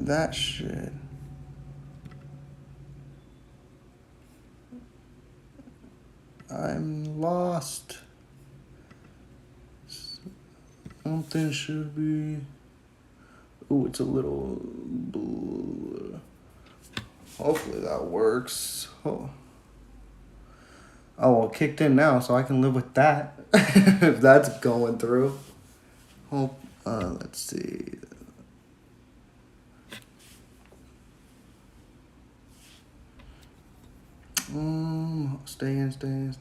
that shit. I'm lost. Something should be... Ooh, it's a little blue. Hopefully that works. Oh, well, kicked in now, so I can live with that. If that's going through. Hope, let's see. Stay in.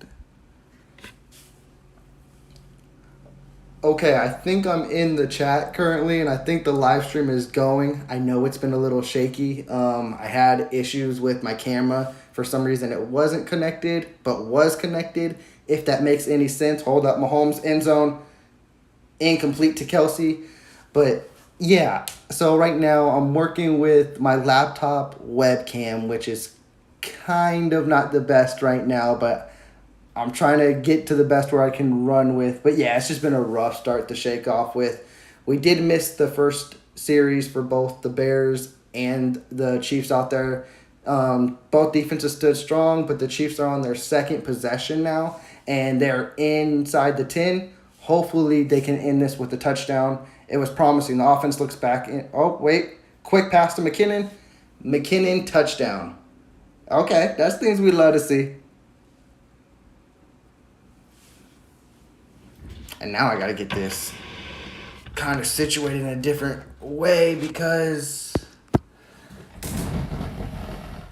Okay, I think I'm in the chat currently, and I think the live stream is going. I know it's been a little shaky. I had issues with my camera. For some reason, it wasn't connected, but was connected. If that makes any sense, hold up Mahomes, end zone, incomplete to Kelsey. But yeah, so right now I'm working with my laptop webcam, which is kind of not the best right now, but I'm trying to get to the best where I can run with. But yeah, it's just been a rough start to shake off with. We did miss the first series for both the Bears and the Chiefs out there. Both defenses stood strong, but the Chiefs are on their second possession now, and they're inside the 10. Hopefully they can end this with a touchdown. It was promising. The offense looks back in. Oh, wait. Quick pass to McKinnon. McKinnon touchdown. Okay, that's things we love to see. And now I got to get this kind of situated in a different way because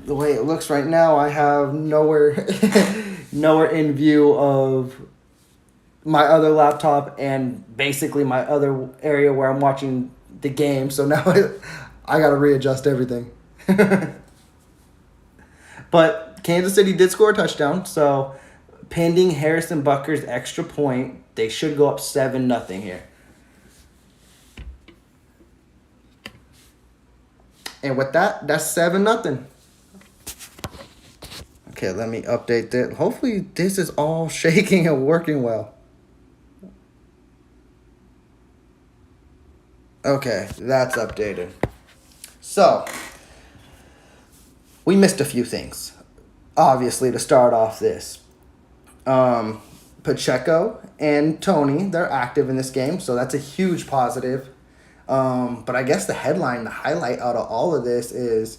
the way it looks right now, I have nowhere in view of my other laptop and basically my other area where I'm watching the game. So now I got to readjust everything. But Kansas City did score a touchdown, so pending Harrison Butker's extra point, they should go up 7-0 here. And with that, that's 7-0. Okay, let me update that. Hopefully this is all shaking and working well. Okay, that's updated. So, we missed a few things, obviously, to start off this. Pacheco and Tony, they're active in this game, so that's a huge positive. But I guess the highlight out of all of this is,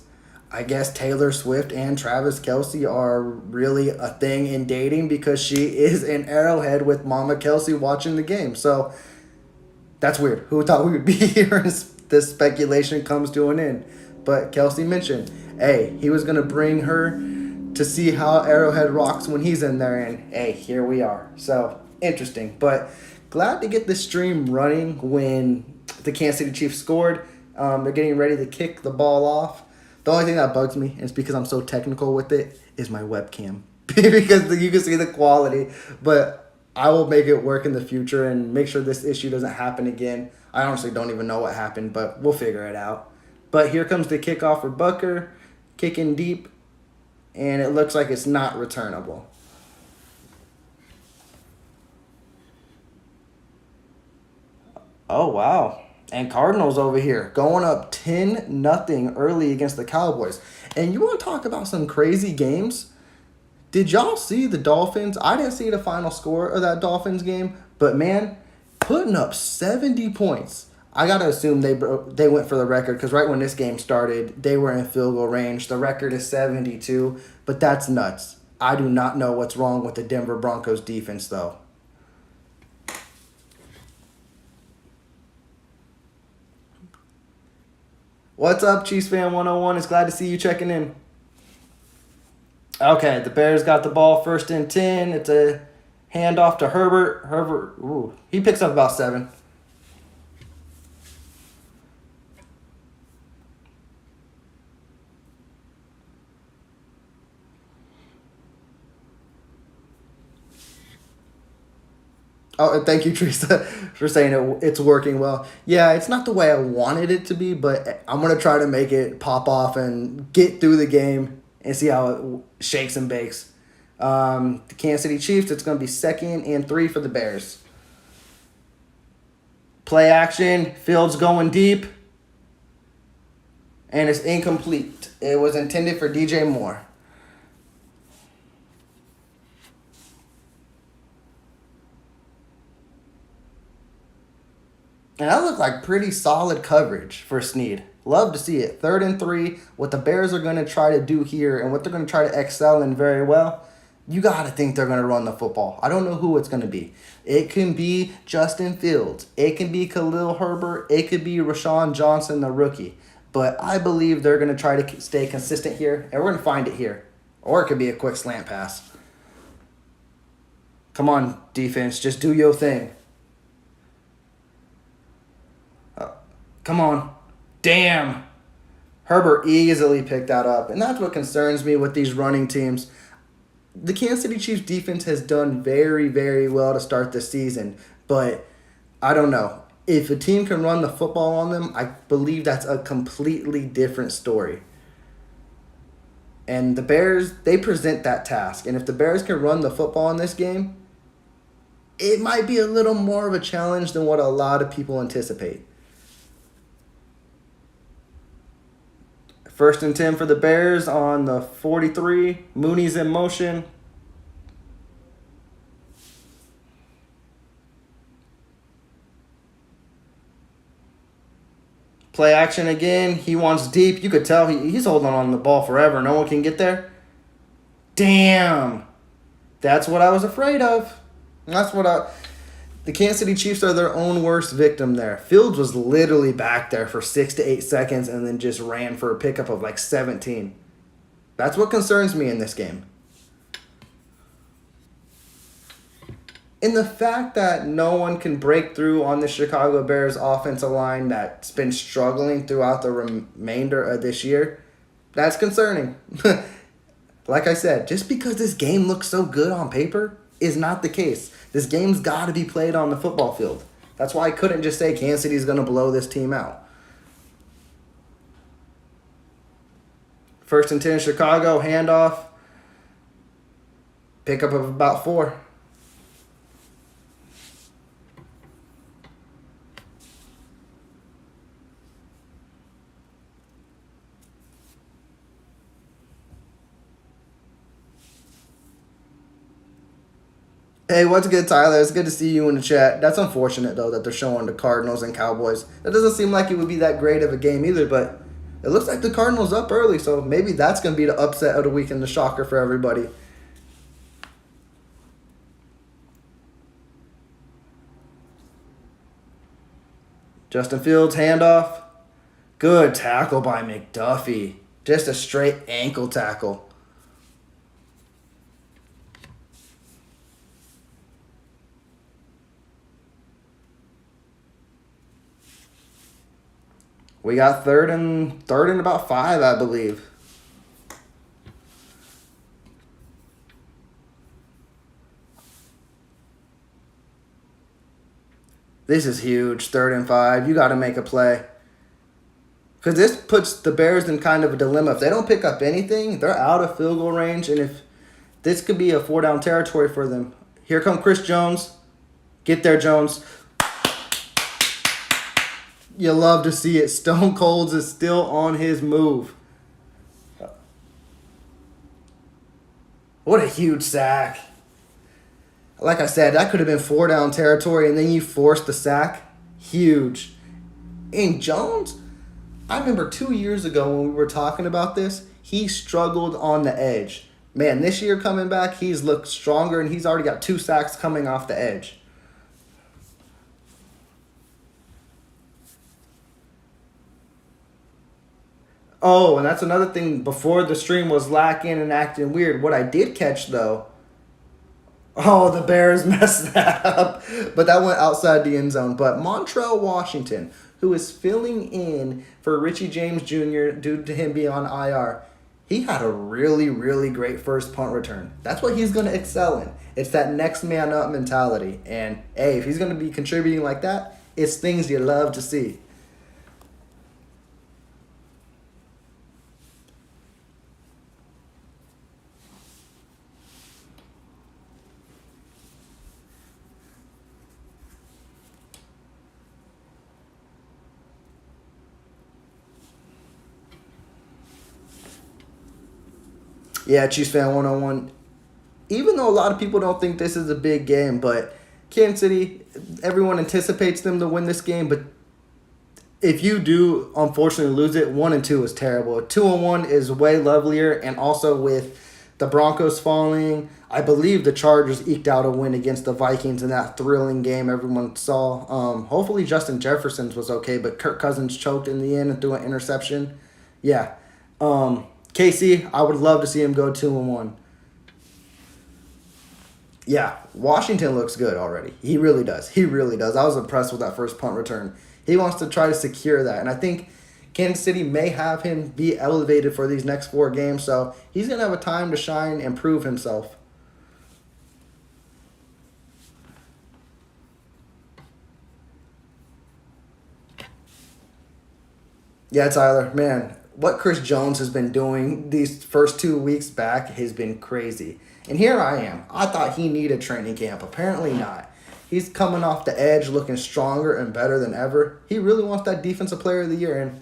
I guess Taylor Swift and Travis Kelce are really a thing in dating because she is in Arrowhead with Mama Kelce watching the game. So that's weird. Who thought we would be here as this speculation comes to an end? But Kelce mentioned, hey, he was going to bring her to see how Arrowhead rocks when he's in there. And, hey, here we are. So, interesting. But glad to get the stream running when the Kansas City Chiefs scored. They're getting ready to kick the ball off. The only thing that bugs me, and it's because I'm so technical with it, is my webcam. Because you can see the quality. But I will make it work in the future and make sure this issue doesn't happen again. I honestly don't even know what happened, but we'll figure it out. But here comes the kickoff for Butker, kicking deep, and it looks like it's not returnable. Oh, wow. And Cardinals over here going up 10-0 early against the Cowboys. And you want to talk about some crazy games? Did y'all see the Dolphins? I didn't see the final score of that Dolphins game, but man, putting up 70 points. I got to assume they went for the record because right when this game started, they were in field goal range. The record is 72, but that's nuts. I do not know what's wrong with the Denver Broncos defense, though. What's up, Chiefs Fan 101? It's glad to see you checking in. Okay, the Bears got the ball 1st and 10. It's a handoff to Herbert. Herbert, he picks up about 7. Oh, thank you, Teresa, for saying it's working well. Yeah, it's not the way I wanted it to be, but I'm going to try to make it pop off and get through the game and see how it shakes and bakes. The Kansas City Chiefs, it's going to be 2nd and 3 for the Bears. Play action, Fields going deep. And it's incomplete. It was intended for DJ Moore. And that looked like pretty solid coverage for Snead. Love to see it. 3rd and 3. What the Bears are going to try to do here and what they're going to try to excel in very well, you got to think they're going to run the football. I don't know who it's going to be. It can be Justin Fields. It can be Khalil Herbert. It could be Rashawn Johnson, the rookie. But I believe they're going to try to stay consistent here, and we're going to find it here. Or it could be a quick slant pass. Come on, defense. Just do your thing. Come on. Damn. Herbert easily picked that up. And that's what concerns me with these running teams. The Kansas City Chiefs defense has done very, very well to start the season. But I don't know. If a team can run the football on them, I believe that's a completely different story. And the Bears, they present that task. And if the Bears can run the football in this game, it might be a little more of a challenge than what a lot of people anticipate. 1st and 10 for the Bears on the 43. Mooney's in motion. Play action again. He wants deep. You could tell he's holding on the ball forever. No one can get there. Damn. That's what I was afraid of. The Kansas City Chiefs are their own worst victim there. Fields was literally back there for 6 to 8 seconds and then just ran for a pickup of like 17. That's what concerns me in this game. And the fact that no one can break through on the Chicago Bears offensive line that's been struggling throughout the remainder of this year, that's concerning. Like I said, just because this game looks so good on paper is not the case. This game's got to be played on the football field. That's why I couldn't just say Kansas City's going to blow this team out. 1st and 10 Chicago, handoff. Pickup of about 4. Hey, what's good, Tyler? It's good to see you in the chat. That's unfortunate, though, that they're showing the Cardinals and Cowboys. That doesn't seem like it would be that great of a game either, but it looks like the Cardinals up early, so maybe that's going to be the upset of the week and the shocker for everybody. Justin Fields, handoff. Good tackle by McDuffie. Just a straight ankle tackle. We got third and about 5, I believe. This is huge. 3rd and 5. You got to make a play. Because this puts the Bears in kind of a dilemma. If they don't pick up anything, they're out of field goal range. And if this could be a 4-down territory for them. Here come Chris Jones. Get there, Jones. You love to see it. Stone Cold is still on his move. What a huge sack. Like I said, that could have been 4-down territory, and then you forced the sack. Huge. And Jones, I remember 2 years ago when we were talking about this, he struggled on the edge. Man, this year coming back, he's looked stronger, and he's already got 2 sacks coming off the edge. Oh, and that's another thing. Before the stream was lacking and acting weird. What I did catch, though, the Bears messed that up. But that went outside the end zone. But Montrell Washington, who is filling in for Richie James Jr. due to him being on IR, he had a really, really great first punt return. That's what he's going to excel in. It's that next man up mentality. And, hey, if he's going to be contributing like that, it's things you love to see. Yeah, Chiefs fan 101. Even though a lot of people don't think this is a big game, but Kansas City, everyone anticipates them to win this game, but if you do unfortunately lose it, 1-2 is terrible. 2-1 is way lovelier, and also with the Broncos falling, I believe the Chargers eked out a win against the Vikings in that thrilling game everyone saw. Hopefully Justin Jefferson's was okay, but Kirk Cousins choked in the end and threw an interception. Yeah. KC, I would love to see him go 2-1. Yeah, Washington looks good already. He really does. He really does. I was impressed with that first punt return. He wants to try to secure that. And I think Kansas City may have him be elevated for these next 4 games. So he's going to have a time to shine and prove himself. Yeah, Tyler, man, what Chris Jones has been doing these first 2 weeks back has been crazy. And here I am. I thought he needed training camp. Apparently not. He's coming off the edge looking stronger and better than ever. He really wants that Defensive Player of the Year, and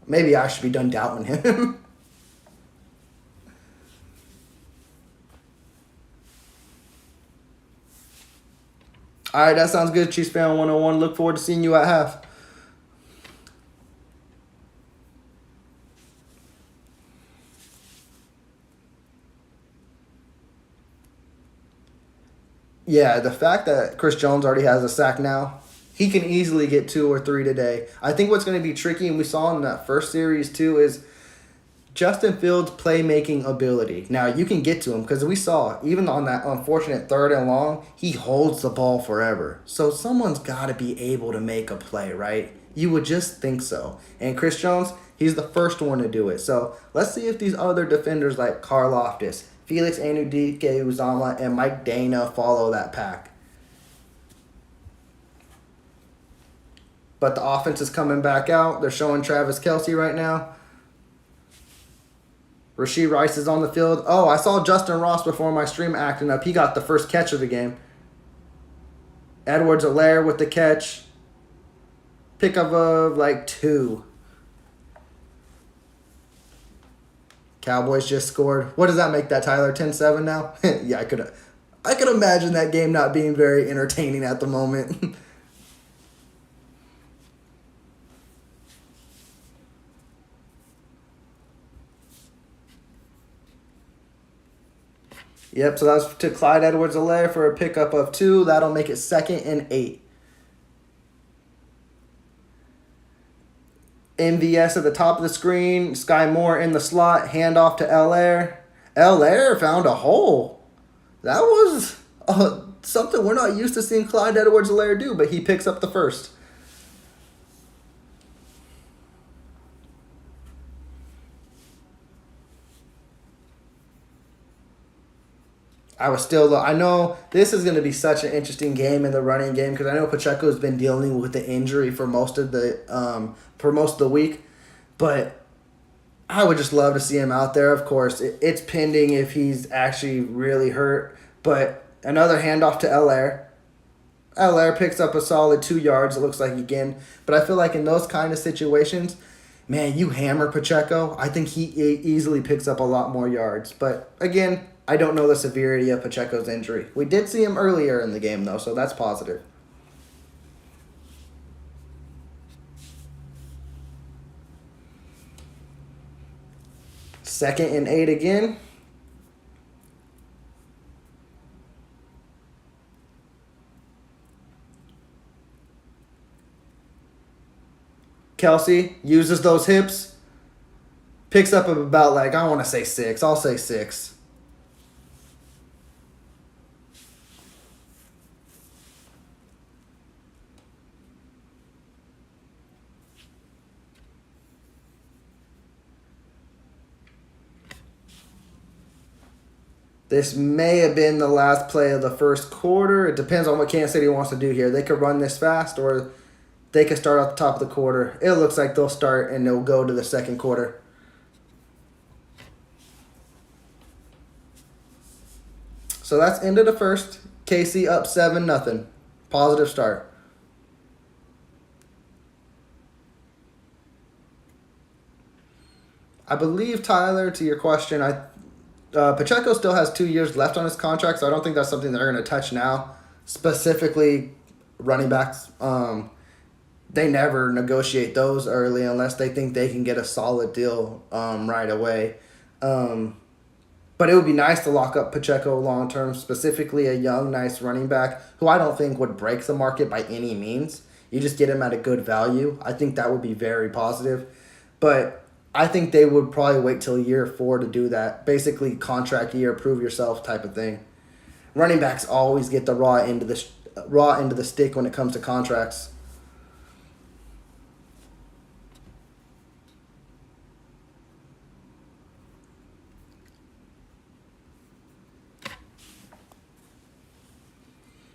maybe I should be done doubting him. All right, that sounds good, Chiefs fan 101. Look forward to seeing you at half. Yeah, the fact that Chris Jones already has a sack now, he can easily get 2 or 3 today. I think what's going to be tricky, and we saw in that first series too, is Justin Fields' playmaking ability. Now, you can get to him because we saw, even on that unfortunate 3rd and long, he holds the ball forever. So someone's got to be able to make a play, right? You would just think so. And Chris Jones, he's the first one to do it. So let's see if these other defenders like Karlaftis, Felix Anudike-Uzama, and Mike Dana follow that pack. But the offense is coming back out. They're showing Travis Kelce right now. Rashee Rice is on the field. Oh, I saw Justin Ross before my stream acting up. He got the first catch of the game. Edwards-Helaire with the catch. Pickup of like 2. Cowboys just scored. What does that make that, Tyler? 10-7 now? Yeah, I could imagine that game not being very entertaining at the moment. Yep, so that's to Clyde Edwards-Helaire for a pickup of 2. That'll make it 2nd and 8. MVS at the top of the screen. Sky Moore in the slot. Handoff to Helaire. Helaire found a hole. That was something we're not used to seeing Clyde Edwards-Helaire do, but he picks up the first. I know this is going to be such an interesting game in the running game because I know Pacheco has been dealing with the injury for most of the week, but I would just love to see him out there. Of course, it's pending if he's actually really hurt, but another handoff to Helaire. Helaire picks up a solid 2 yards, it looks like again, but I feel like in those kind of situations, man, you hammer Pacheco, I think he easily picks up a lot more yards. But again, I don't know the severity of Pacheco's injury. We did see him earlier in the game, though, so that's positive. Second and 8 again. Kelce uses those hips. Picks up about, like, I want to say 6. I'll say 6. This may have been the last play of the first quarter. It depends on what Kansas City wants to do here. They could run this fast or they could start at the top of the quarter. It looks like they'll start and they'll go to the second quarter. So that's end of the first. KC up 7-0. Positive start. I believe, Tyler, to your question, Pacheco still has 2 years left on his contract, so I don't think that's something they're going to touch now. Specifically, running backs, they never negotiate those early unless they think they can get a solid deal right away. But it would be nice to lock up Pacheco long term, specifically a young, nice running back who I don't think would break the market by any means. You just get him at a good value. I think that would be very positive. But I think they would probably wait till year 4 to do that. Basically, contract year, prove yourself type of thing. Running backs always get the raw end of the stick when it comes to contracts.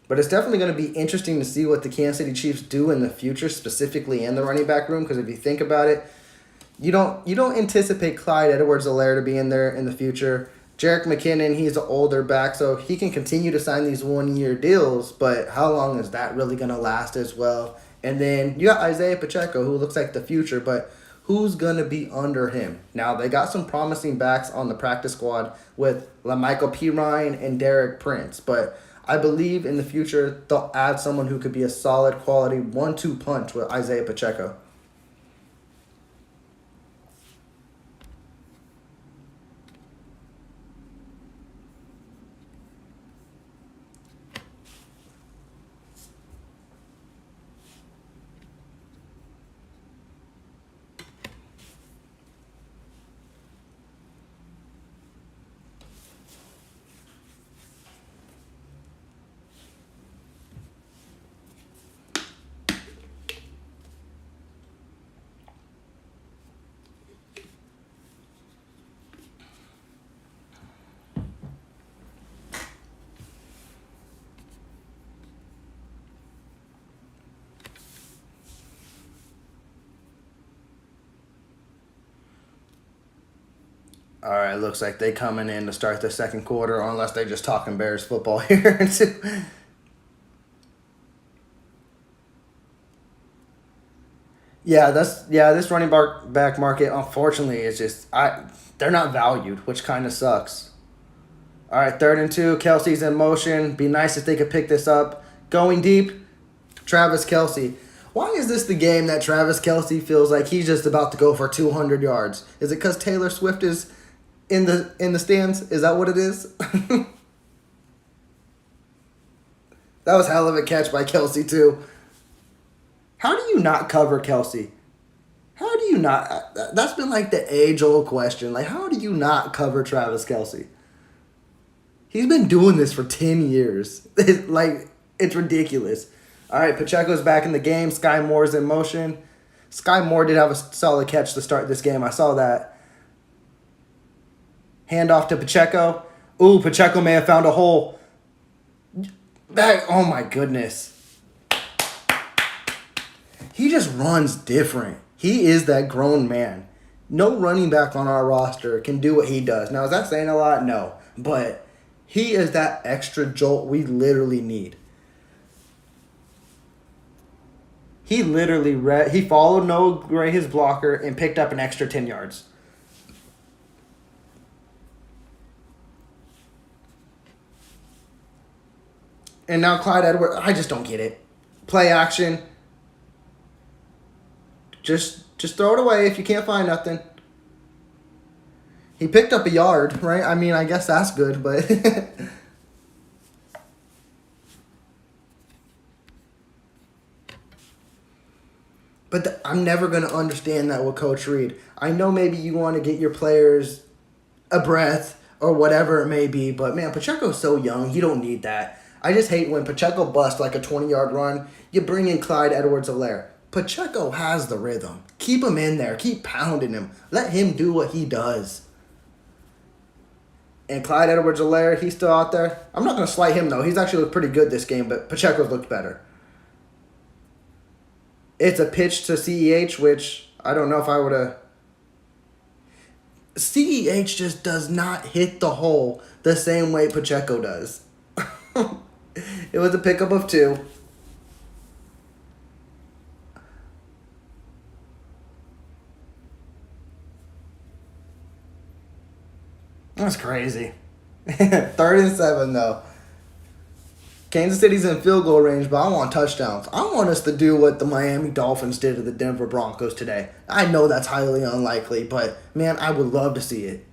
But it's definitely going to be interesting to see what the Kansas City Chiefs do in the future, specifically in the running back room. Because if you think about it, you don't anticipate Clyde Edwards-Helaire to be in there in the future. Jerick McKinnon, he's an older back, so he can continue to sign these 1-year deals. But how long is that really going to last as well? And then you got Isaiah Pacheco, who looks like the future, but who's going to be under him? Now, they got some promising backs on the practice squad with LaMichael Pirine and Derek Prince, but I believe in the future they'll add someone who could be a solid quality 1-2 punch with Isaiah Pacheco. All right, looks like they coming in to start the second quarter, unless they just talking Bears football here. This running back market, unfortunately, is just they're not valued, which kind of sucks. All right, 3rd and 2, Kelsey's in motion. Be nice if they could pick this up. Going deep, Travis Kelsey. Why is this the game that Travis Kelsey feels like he's just about to go for 200 yards? Is it because Taylor Swift is in the stands? Is that what it is? That was hell of a catch by Kelsey too. How do you not cover Kelsey? How do you not? That's been like the age-old question. Like, how do you not cover Travis Kelsey? He's been doing this for 10 years. It's ridiculous. All right, Pacheco's back in the game. Sky Moore's in motion. Sky Moore did have a solid catch to start this game. I saw that. Hand off to Pacheco. Ooh, Pacheco may have found a hole. Oh my goodness. He just runs different. He is that grown man. No running back on our roster can do what he does. Now, is that saying a lot? No. But he is that extra jolt we literally need. He literally he followed Noah Gray, his blocker, and picked up an extra 10 yards. And now Clyde Edwards, I just don't get it. Play action. Just throw it away if you can't find nothing. He picked up a yard, right? I mean, I guess that's good, but I'm never going to understand that with Coach Reed. I know maybe you want to get your players a breath or whatever it may be, but man, Pacheco's so young. You don't need that. I just hate when Pacheco busts like a 20-yard run, you bring in Clyde Edwards-Helaire. Pacheco has the rhythm. Keep him in there. Keep pounding him. Let him do what he does. And Clyde Edwards-Helaire, he's still out there. I'm not going to slight him, though. He's actually looked pretty good this game, but Pacheco's looked better. It's a pitch to CEH, which I don't know if I would have... CEH just does not hit the hole the same way Pacheco does. It was a pickup of 2. That's crazy. 3rd and 7, though. Kansas City's in field goal range, but I want touchdowns. I want us to do what the Miami Dolphins did to the Denver Broncos today. I know that's highly unlikely, but, man, I would love to see it.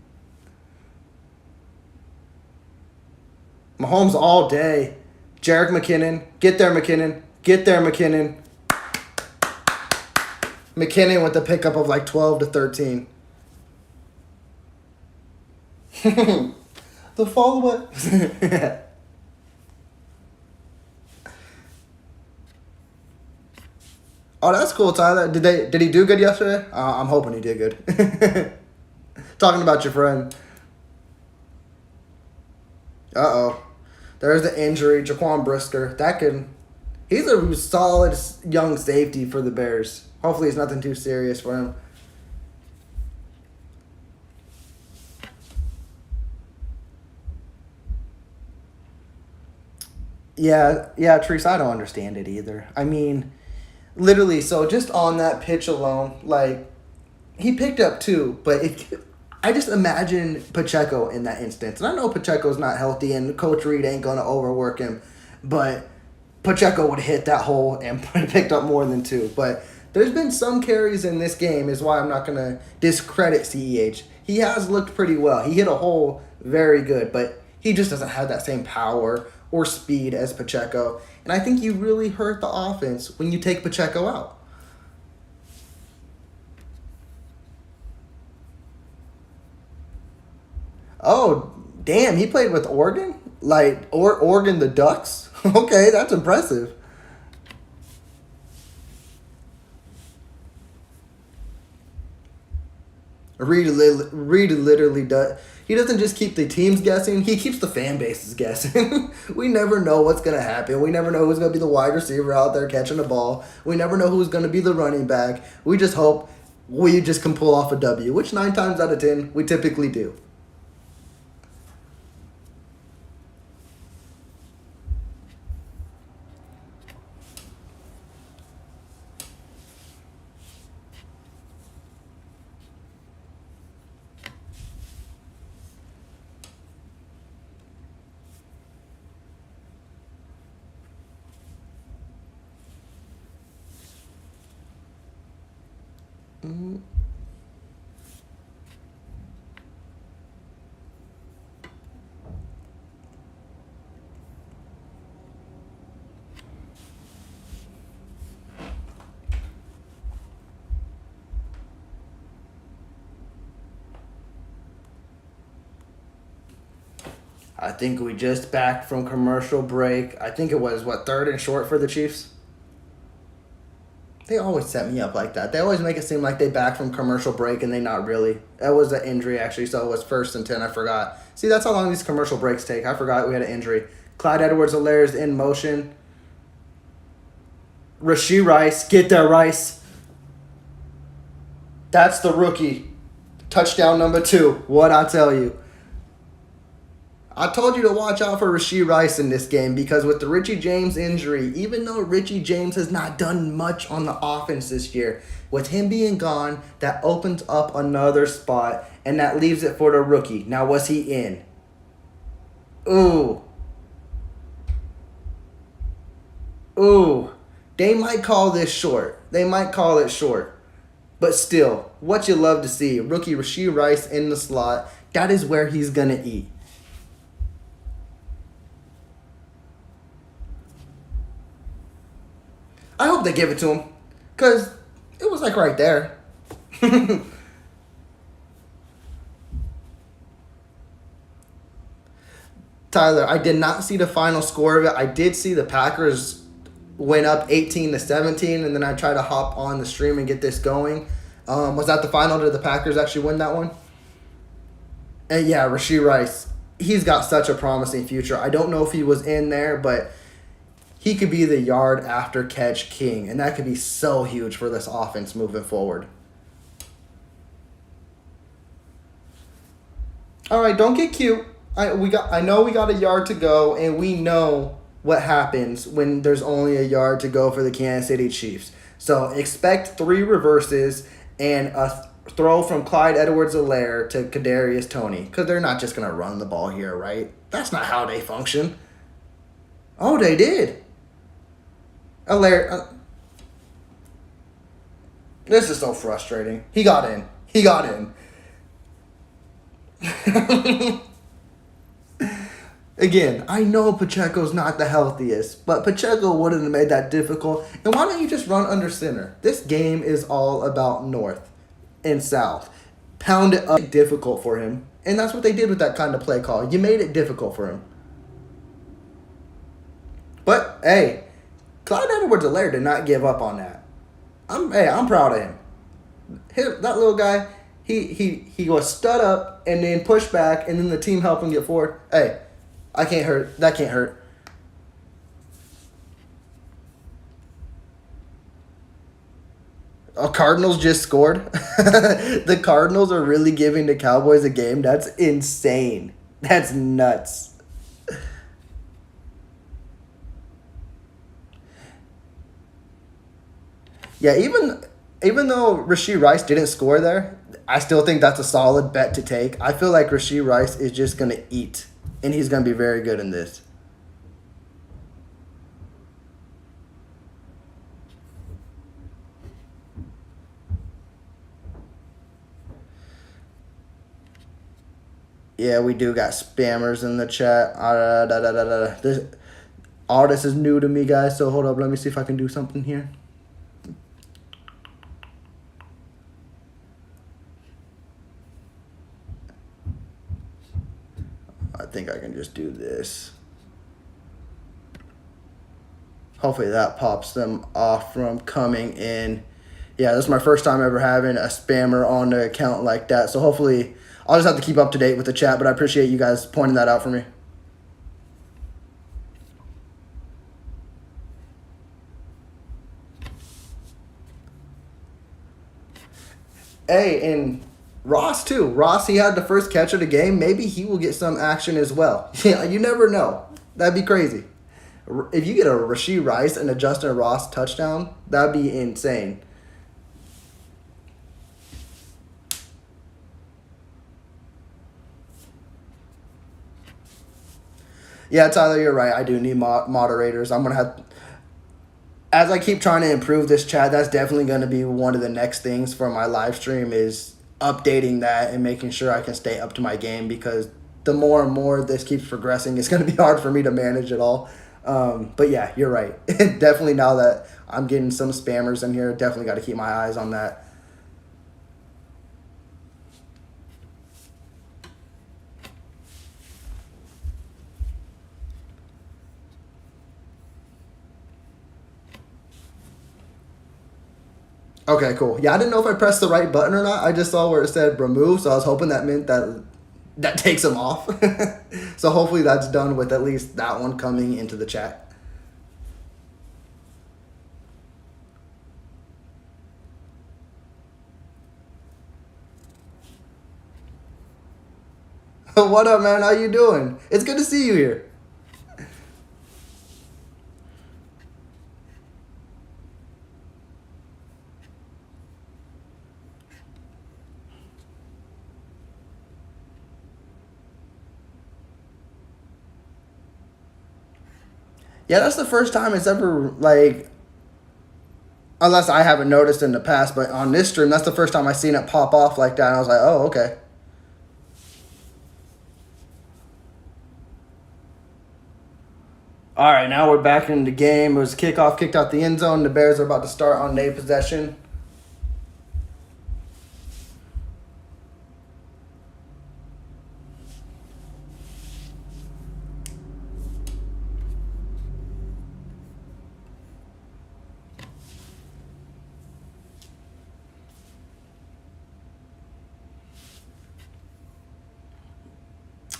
Mahomes all day. Jerick McKinnon. Get there, McKinnon. Get there, McKinnon. McKinnon with the pickup of like 12 to 13. The follow-up. Oh, that's cool, Tyler. Did he do good yesterday? I'm hoping he did good. Talking about your friend. Uh-oh. There's the injury. Jaquan Brisker. He's a solid young safety for the Bears. Hopefully it's nothing too serious for him. Yeah, Treese, I don't understand it either. I mean, literally, so just on that pitch alone, like, he picked up 2, but I just imagine Pacheco in that instance. And I know Pacheco's not healthy and Coach Reed ain't going to overwork him, but Pacheco would have hit that hole and picked up more than 2. But there's been some carries in this game is why I'm not going to discredit CEH. He has looked pretty well. He hit a hole very good, but he just doesn't have that same power or speed as Pacheco. And I think you really hurt the offense when you take Pacheco out. Oh, damn, he played with Oregon? Like, Oregon the Ducks? Okay, that's impressive. Reed literally does. He doesn't just keep the teams guessing. He keeps the fan bases guessing. We never know what's going to happen. We never know who's going to be the wide receiver out there catching the ball. We never know who's going to be the running back. We just hope we just can pull off a W, which 9 times out of 10 we typically do. Mm. I think we just back from commercial break. I think it was, 3rd and short for the Chiefs? They always set me up like that. They always make it seem like they back from commercial break and they not really. That was an injury, actually, so it was 1st and 10. I forgot. See, that's how long these commercial breaks take. I forgot we had an injury. Clyde Edwards-Helaire is in motion. Rashee Rice. Get there, Rice. That's the rookie. Touchdown number 2. What I tell you. I told you to watch out for Rashee Rice in this game because with the Richie James injury, even though Richie James has not done much on the offense this year, with him being gone, that opens up another spot and that leaves it for the rookie. Now, was he in? Ooh. They might call this short. They might call it short. But still, what you love to see. Rookie Rashee Rice in the slot. That is where he's going to eat. I hope they give it to him. Because it was like right there. Tyler, I did not see the final score of it. I did see the Packers went up 18-17, and then I tried to hop on the stream and get this going. Was that the final? Did the Packers actually win that one? And yeah, Rashee Rice, he's got such a promising future. I don't know if he was in there, but he could be the yard after catch king, and that could be so huge for this offense moving forward. All right, don't get cute. I know we got a yard to go, and we know what happens when there's only a yard to go for the Kansas City Chiefs. So expect 3 reverses and throw from Clyde Edwards-Helaire to Kadarius Toney, because they're not just going to run the ball here, right? That's not how they function. Oh, they did. Helaire. This is so frustrating. He got in. He got in. Again, I know Pacheco's not the healthiest, but Pacheco wouldn't have made that difficult. And why don't you just run under center? This game is all about north and south. Pound it up difficult for him. And that's what they did with that kind of play call. You made it difficult for him. But, hey, Clyde Edwards-Helaire did not give up on that. I'm proud of him. That little guy, he was stud up and then pushed back, and then the team helped him get forward. Hey, that can't hurt. Oh, Cardinals just scored. The Cardinals are really giving the Cowboys a game. That's insane. That's nuts. Yeah, even though Rashee Rice didn't score there, I still think that's a solid bet to take. I feel like Rashee Rice is just going to eat, and he's going to be very good in this. Yeah, we do got spammers in the chat. All this is new to me, guys, so hold up. Let me see if I can do something here. I think I can just do this. Hopefully that pops them off from coming in. Yeah, this is my first time ever having a spammer on the account like that. So hopefully I'll just have to keep up to date with the chat, but I appreciate you guys pointing that out for me. Hey, and Ross too. Ross, he had the first catch of the game. Maybe he will get some action as well. Yeah, you never know. That'd be crazy. If you get a Rashee Rice and a Justin Ross touchdown, that'd be insane. Yeah, Tyler, you're right. I do need moderators. I'm going to have... As I keep trying to improve this chat, that's definitely going to be one of the next things for my live stream is updating that and making sure I can stay up to my game, because the more and more this keeps progressing, it's going to be hard for me to manage it all. But yeah, you're right. Definitely now that I'm getting some spammers in here, definitely got to keep my eyes on that. Okay, cool. Yeah, I didn't know if I pressed the right button or not. I just saw where it said remove, so I was hoping that meant that takes them off. So hopefully that's done with at least that one coming into the chat. What up, man? How you doing? It's good to see you here. Yeah, that's the first time it's ever, like, unless I haven't noticed in the past, but on this stream, that's the first time I seen it pop off like that, and I was like, oh, okay. All right, now we're back in the game. It was kickoff, kicked out the end zone. The Bears are about to start on their possession.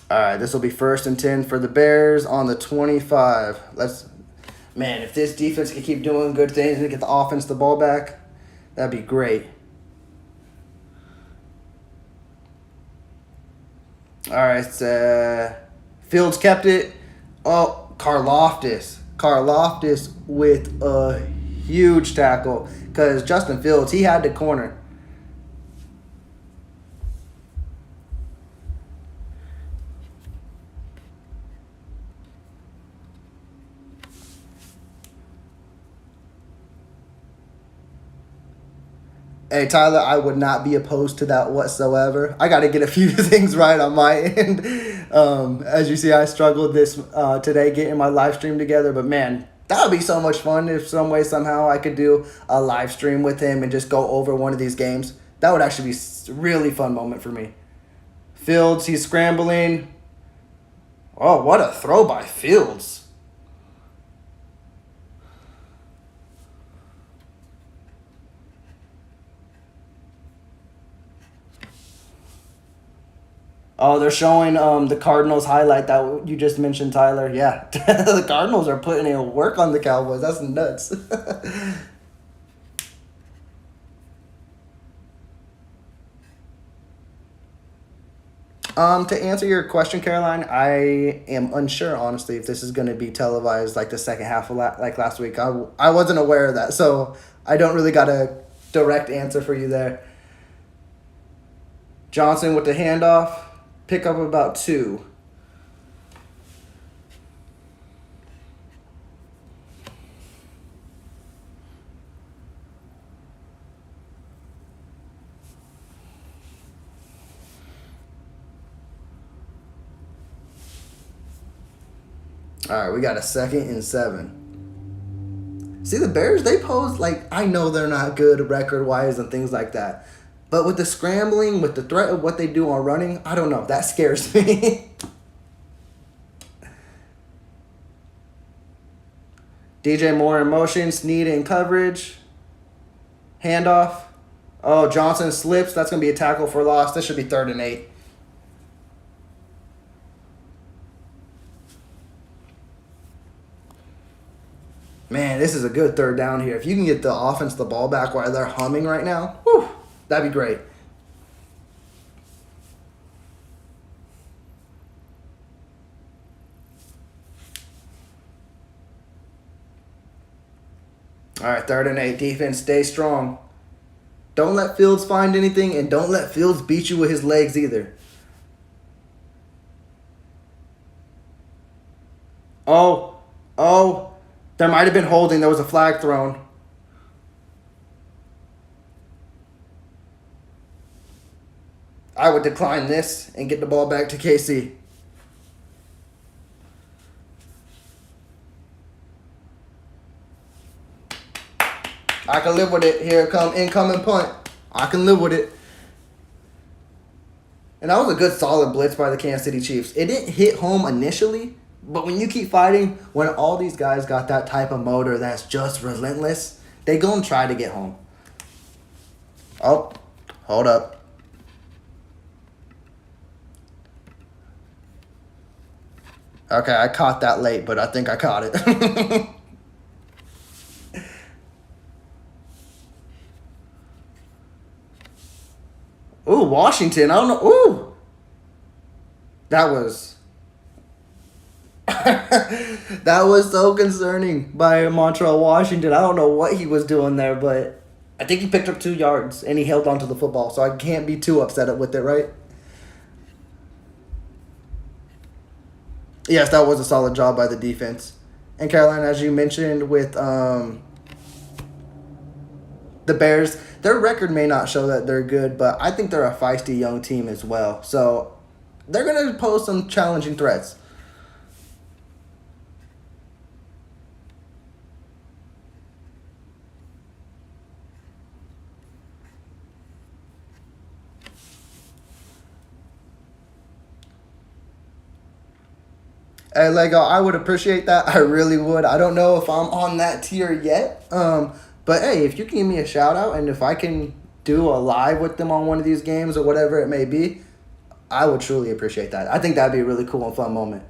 All right, this will be 1st and 10 for the Bears on the 25. Man, if this defense can keep doing good things and get the offense the ball back, that'd be great. All right, Fields kept it. Oh, Karlaftis with a huge tackle, because Justin Fields, he had the corner. Hey, Tyler, I would not be opposed to that whatsoever. I got to get a few things right on my end. As you see, I struggled this today getting my live stream together, but man, that would be so much fun if some way, somehow I could do a live stream with him and just go over one of these games. That would actually be a really fun moment for me. Fields, he's scrambling. Oh, what a throw by Fields. Oh, they're showing the Cardinals highlight that you just mentioned, Tyler. Yeah, the Cardinals are putting in work on the Cowboys. That's nuts. To answer your question, Caroline, I am unsure, honestly, if this is going to be televised like the second half of like last week. I wasn't aware of that, so I don't really got a direct answer for you there. Johnson with the handoff, pick up about 2. All right, we got a 2nd and 7. See, the Bears, they pose, like, I know they're not good record-wise and things like that. But with the scrambling, with the threat of what they do on running, I don't know. That scares me. DJ Moore in motion, Snead in coverage. Handoff. Oh, Johnson slips. That's going to be a tackle for loss. This should be 3rd and 8. Man, this is a good 3rd down here. If you can get the offense the ball back while they're humming right now, whew, that'd be great. All right, 3rd and 8. Defense, stay strong. Don't let Fields find anything, and don't let Fields beat you with his legs either. Oh. There might have been holding. There was a flag thrown. I would decline this and get the ball back to KC. I can live with it. Here come incoming punt. I can live with it. And that was a good solid blitz by the Kansas City Chiefs. It didn't hit home initially, but when you keep fighting, when all these guys got that type of motor that's just relentless, they go and try to get home. Oh, hold up. Okay, I caught that late, but I think I caught it. Ooh, Washington. I don't know. Ooh. That was that was so concerning by Montreal Washington. I don't know what he was doing there, but I think he picked up 2 yards and he held onto the football, so I can't be too upset with it, right? Yes, that was a solid job by the defense. And Caroline, as you mentioned with the Bears, their record may not show that they're good, but I think they're a feisty young team as well. So they're going to pose some challenging threats. Hey, Lego, I would appreciate that. I really would. I don't know if I'm on that tier yet. But hey, if you can give me a shout out and if I can do a live with them on one of these games or whatever it may be, I would truly appreciate that. I think that'd be a really cool and fun moment.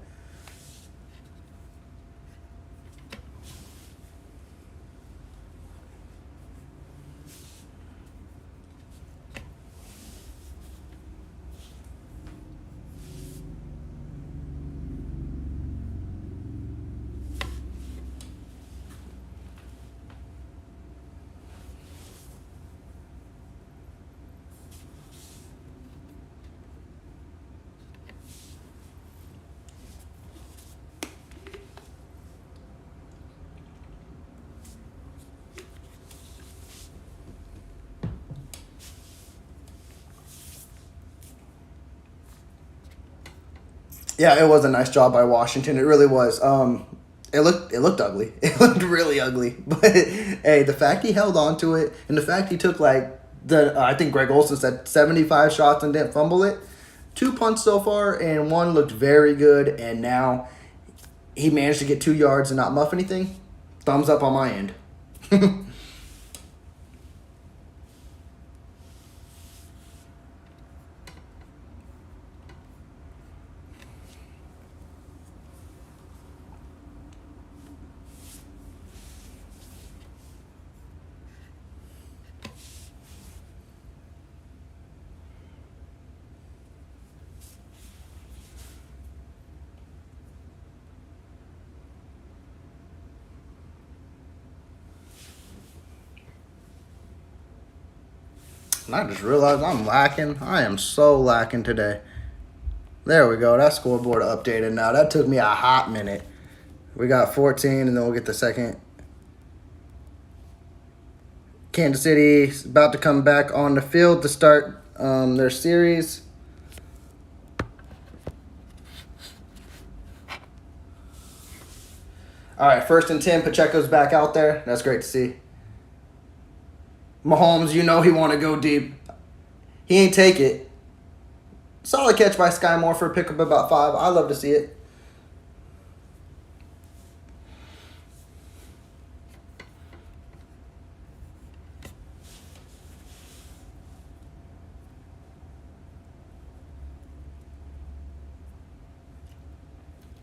Yeah, it was a nice job by Washington. It really was. It looked ugly. It looked really ugly. But hey, the fact he held on to it, and the fact he took like I think Greg Olson said 75 shots and didn't fumble it. 2 punts so far, and one looked very good. And now he managed to get 2 yards and not muff anything. Thumbs up on my end. And I just realized I'm lacking. I am so lacking today. There we go. That scoreboard updated now. That took me a hot minute. We got 14, and then we'll get the second. Kansas City is about to come back on the field to start their series. All right, 1st and 10. Pacheco's back out there. That's great to see. Mahomes, you know he want to go deep. He ain't take it. Solid catch by Sky Moore for a pickup about 5. I love to see it.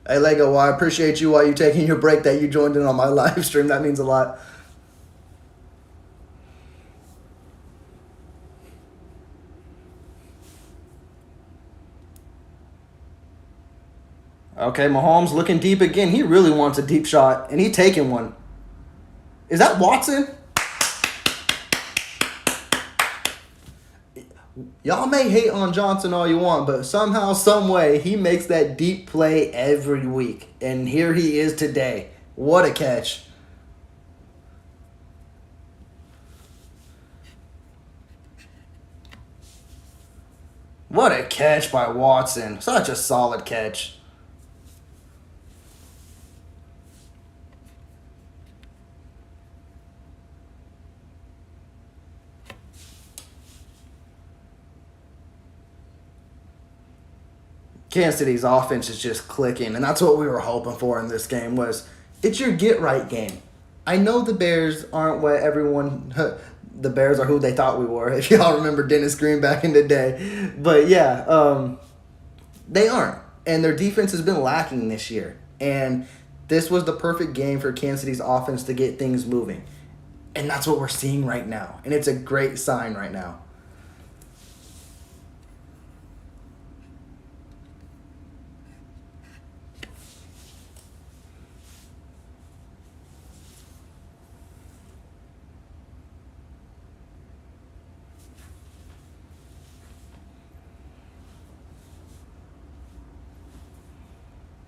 Hey, Lego, well, I appreciate you while you taking your break that you joined in on my live stream. That means a lot. Okay, Mahomes looking deep again. He really wants a deep shot, and he taking one. Is that Watson? Y'all may hate on Johnson all you want, but somehow, some way, he makes that deep play every week. And here he is today. What a catch. What a catch by Watson. Such a solid catch. Kansas City's offense is just clicking, and that's what we were hoping for in this game was it's your get-right game. I know the Bears aren't what everyone the Bears are who they thought we were, if y'all remember Dennis Green back in the day. But yeah, they aren't. And their defense has been lacking this year. And this was the perfect game for Kansas City's offense to get things moving. And that's what we're seeing right now. And it's a great sign right now.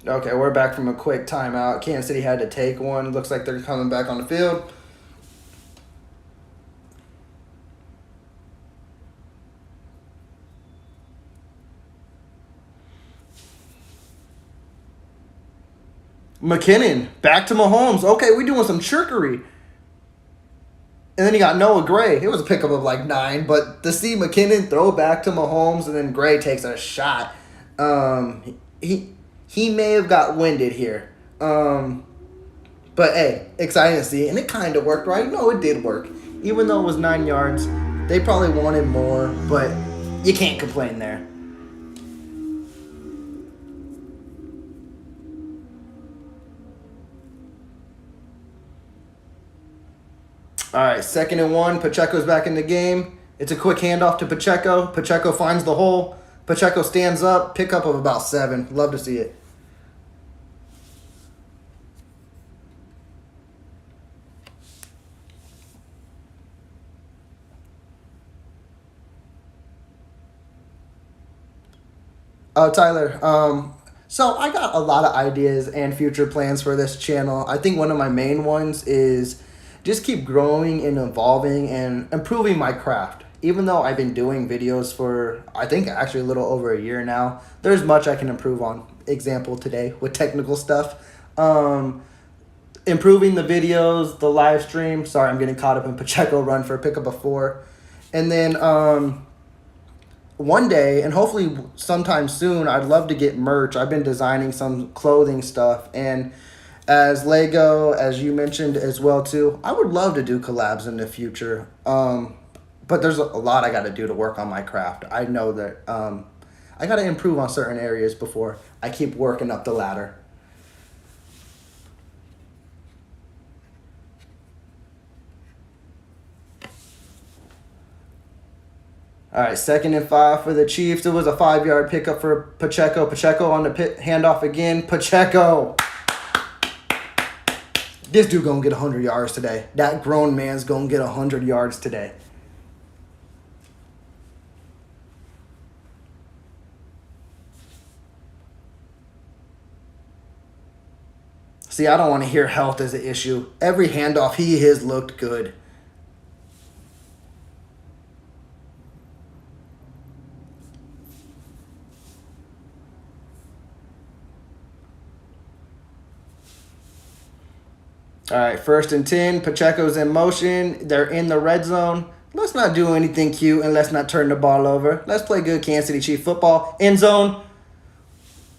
Okay, we're back from a quick timeout. Kansas City had to take one. Looks like they're coming back on the field. McKinnon, back to Mahomes. Okay, we doing some trickery. And then you got Noah Gray. It was a pickup of like 9, but to see McKinnon throw back to Mahomes and then Gray takes a shot, he may have got winded here. But hey, exciting to see. And it kind of worked, right? No, it did work. Even though it was 9 yards, they probably wanted more, but you can't complain there. All right, 2nd and 1. Pacheco's back in the game. It's a quick handoff to Pacheco. Pacheco finds the hole. Pacheco stands up. Pickup of about 7. Love to see it. Tyler, so I got a lot of ideas and future plans for this channel. I think one of my main ones is just keep growing and evolving and improving my craft. even though I've been doing videos for, I think, actually a little over a year now, there's much I can improve on. Example today with technical stuff. Improving the videos, the live stream. Sorry, I'm getting caught up in Pacheco run for a pickup of 4. And then one day, and hopefully sometime soon, I'd love to get merch. I've been designing some clothing stuff. And as Lego, as you mentioned as well too, I would love to do collabs in the future. But there's a lot I got to do to work on my craft. I know that I got to improve on certain areas before I keep working up the ladder. All right, 2nd and 5 for the Chiefs. It was a 5-yard pickup for Pacheco. Pacheco on the handoff again. Pacheco. This dude gonna get 100 yards today. That grown man's gonna get 100 yards today. See, I don't want to hear health as an issue. Every handoff he has looked good. All right, 1st and 10. Pacheco's in motion. They're in the red zone. Let's not do anything cute and let's not turn the ball over. Let's play good Kansas City Chief football. End zone.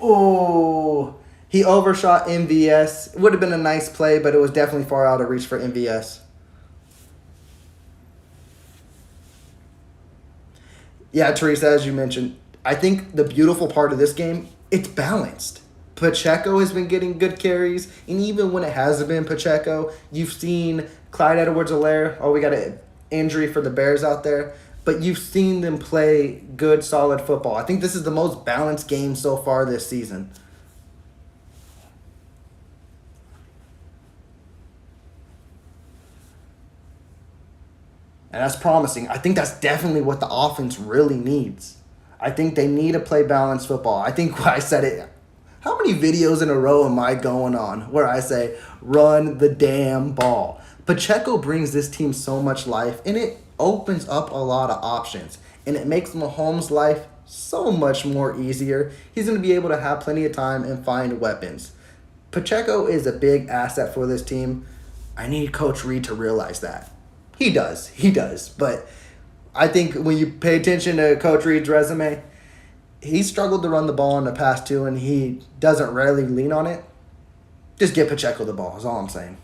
Oh, he overshot MVS. It would have been a nice play, but it was definitely far out of reach for MVS. Yeah, Teresa, as you mentioned, I think the beautiful part of this game, it's balanced. Pacheco has been getting good carries, and even when it hasn't been Pacheco, you've seen Clyde Edwards-Helaire. Oh, we got an injury for the Bears out there. But you've seen them play good, solid football. I think this is the most balanced game so far this season. And that's promising. I think that's definitely what the offense really needs. I think they need to play balanced football. I think I said it. How many videos in a row am I going on where I say, run the damn ball? Pacheco brings this team so much life, and it opens up a lot of options. And it makes Mahomes' life so much more easier. He's going to be able to have plenty of time and find weapons. Pacheco is a big asset for this team. I need Coach Reed to realize that. He does. But I think when you pay attention to Coach Reed's resume, he struggled to run the ball in the past too, and he doesn't rarely lean on it. Just get Pacheco the ball is all I'm saying.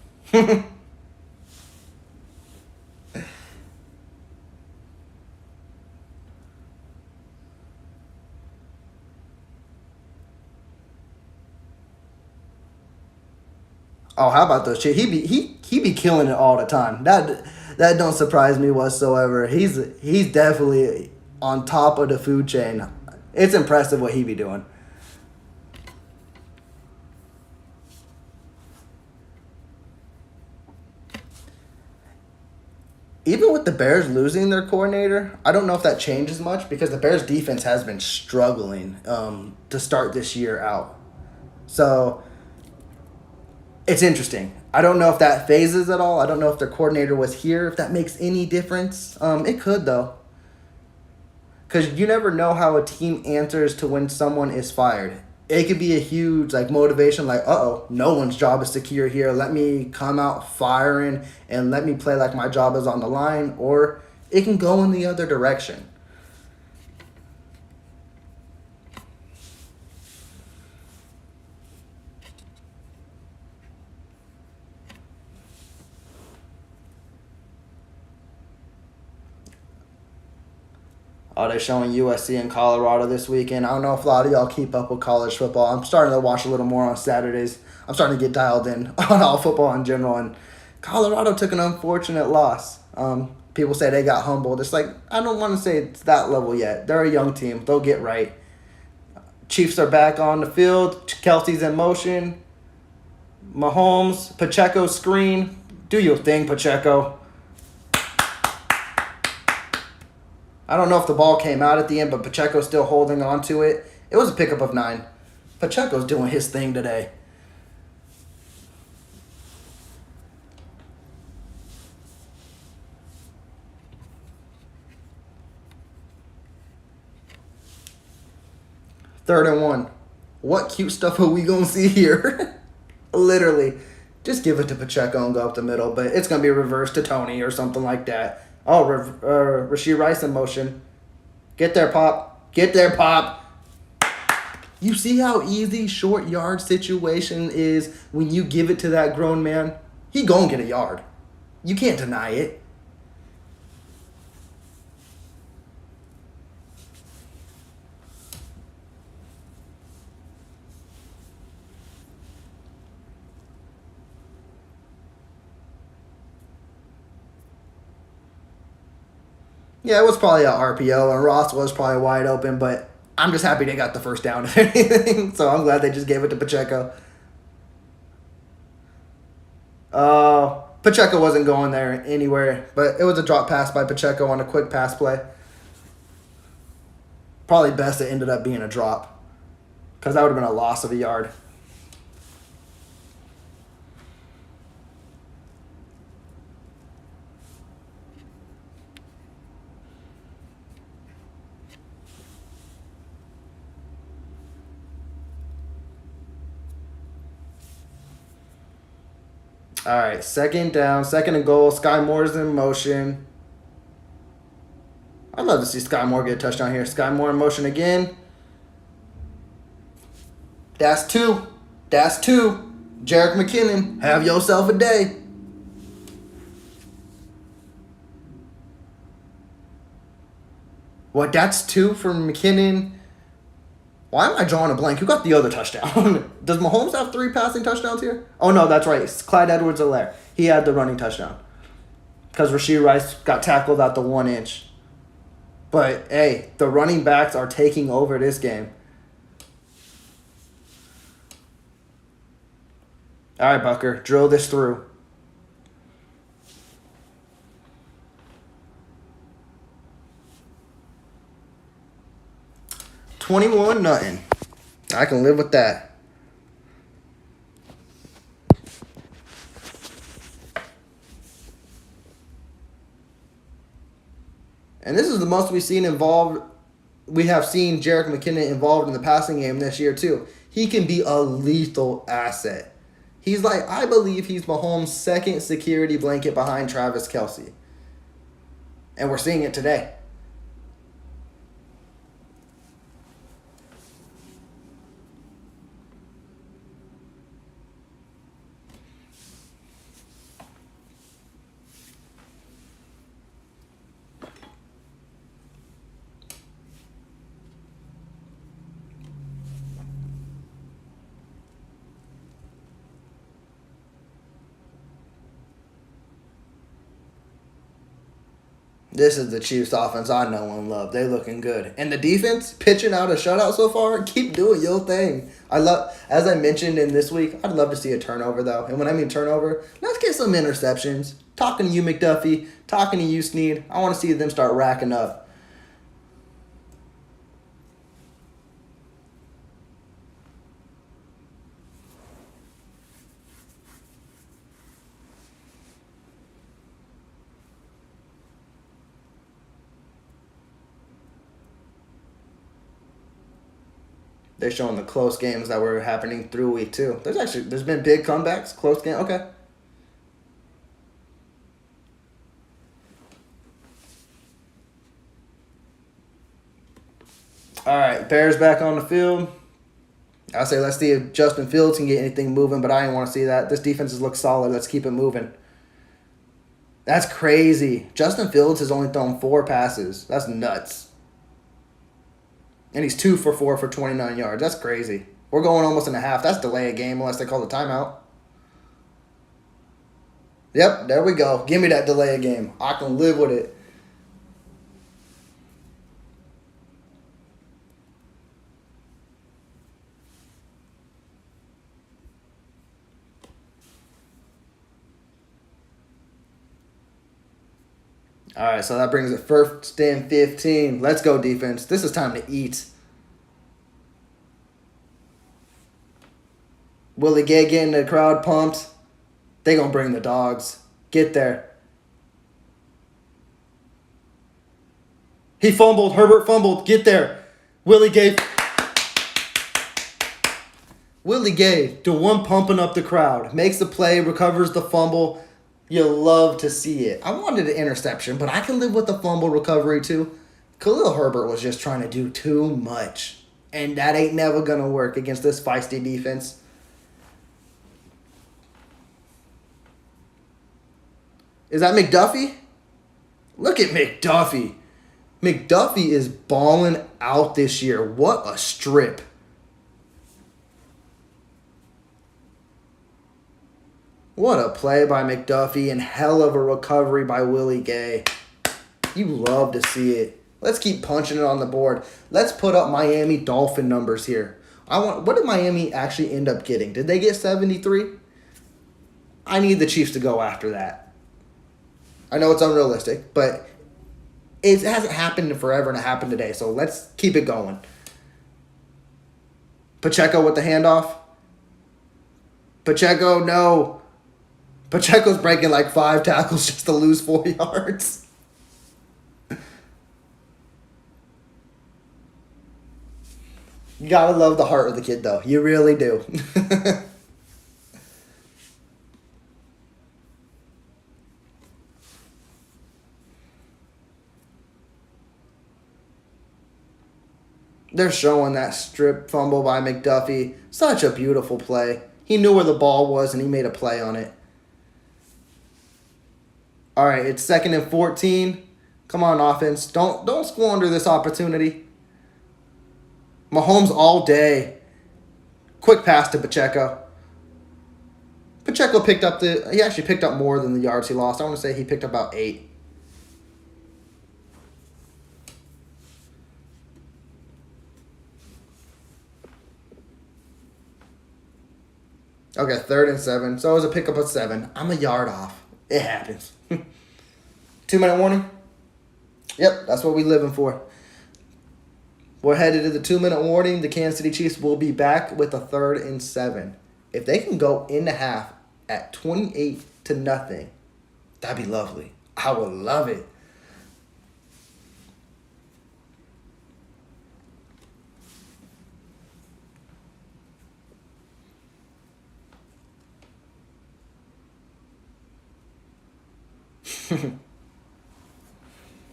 Oh, how about those shit? He be killing it all the time. That don't surprise me whatsoever. He's definitely on top of the food chain. It's impressive what he be doing. Even with the Bears losing their coordinator, I don't know if that changes much because the Bears defense has been struggling to start this year out. So it's interesting. I don't know if that phases at all. I don't know if their coordinator was here, if that makes any difference. It could, though. Because you never know how a team answers to when someone is fired. It could be a huge motivation, no one's job is secure here. Let me come out firing and let me play like my job is on the line. Or it can go in the other direction. Oh, they're showing USC and Colorado this weekend. I don't know if a lot of y'all keep up with college football. I'm starting to watch a little more on Saturdays. I'm starting to get dialed in on all football in general. And Colorado took an unfortunate loss. People say they got humbled. It's I don't want to say it's that level yet. They're a young team. They'll get right. Chiefs are back on the field. Kelsey's in motion. Mahomes, Pacheco screen. Do your thing, Pacheco. I don't know if the ball came out at the end, but Pacheco's still holding on to it. It was a pickup of 9. Pacheco's doing his thing today. 3rd and 1. What cute stuff are we going to see here? Literally. Just give it to Pacheco and go up the middle, but it's going to be reversed to Tony or something like that. Oh, Rashee Rice in motion. Get there, Pop. Get there, Pop. You see how easy short yard situation is when you give it to that grown man? He gonna get a yard. You can't deny it. Yeah, it was probably an RPO, and Ross was probably wide open, but I'm just happy they got the first down, if anything. So I'm glad they just gave it to Pacheco. Pacheco wasn't going there anywhere, but it was a drop pass by Pacheco on a quick pass play. Probably best it ended up being a drop, because that would have been a loss of a yard. All right, 2nd down, 2nd and goal. Sky Moore's in motion. I'd love to see Sky Moore get a touchdown here. Sky Moore in motion again. That's 2. That's 2. Jerick McKinnon, have yourself a day. What, that's 2 from McKinnon? Why am I drawing a blank? Who got the other touchdown? Does Mahomes have 3 passing touchdowns here? Oh, no, that's right. It's Clyde Edwards-Helaire. He had the running touchdown. Because Rashee Rice got tackled at the 1 inch. But, hey, the running backs are taking over this game. All right, Bucker, drill this through. $21-0. I can live with that. And this is the most we have seen Jerick McKinnon involved in the passing game this year too. He can be a lethal asset. He's like, I believe he's Mahomes' second security blanket behind Travis Kelce. And we're seeing it today. This is the Chiefs offense I know and love. They're looking good. And the defense, pitching out a shutout so far, keep doing your thing. As I mentioned in this week, I'd love to see a turnover, though. And when I mean turnover, let's get some interceptions. Talking to you, McDuffie. Talking to you, Snead. I want to see them start racking up. They're showing the close games that were happening through week 2. There's been big comebacks, close game. Okay. All right, Bears back on the field. I say let's see if Justin Fields can get anything moving, but I didn't want to see that. This defense has looked solid. Let's keep it moving. That's crazy. Justin Fields has only thrown 4 passes. That's nuts. And he's 2 for 4 for 29 yards. That's crazy. We're going almost in a half. That's delay a game unless they call the timeout. Yep, there we go. Give me that delay a game. I can live with it. All right, so that brings it 1st and 15. Let's go, defense. This is time to eat. Willie Gay getting the crowd pumped. They going to bring the dogs. Get there. He fumbled. Herbert fumbled. Get there. Willie Gay Willie Gay, the one pumping up the crowd, makes the play, recovers the fumble. You love to see it. I wanted an interception, but I can live with the fumble recovery too. Khalil Herbert was just trying to do too much. And that ain't never going to work against this feisty defense. Is that McDuffie? Look at McDuffie. McDuffie is balling out this year. What a strip. What a play by McDuffie and hell of a recovery by Willie Gay. You love to see it. Let's keep punching it on the board. Let's put up Miami Dolphin numbers here. What did Miami actually end up getting? Did they get 73? I need the Chiefs to go after that. I know it's unrealistic, but it hasn't happened in forever and it happened today. So let's keep it going. Pacheco with the handoff. Pacheco, no. Pacheco's breaking like 5 tackles just to lose 4 yards. You gotta love the heart of the kid, though. You really do. They're showing that strip fumble by McDuffie. Such a beautiful play. He knew where the ball was, and he made a play on it. All right, it's 2nd and 14. Come on, offense. Don't squander this opportunity. Mahomes all day. Quick pass to Pacheco. Pacheco he actually picked up more than the yards he lost. I want to say he picked up about 8. Okay, 3rd and 7. So it was a pickup of 7. I'm a yard off. It happens. 2-minute warning? Yep, that's what we're living for. We're headed to the 2-minute warning. The Kansas City Chiefs will be back with a 3rd and 7. If they can go in the half at 28-0, that'd be lovely. I would love it.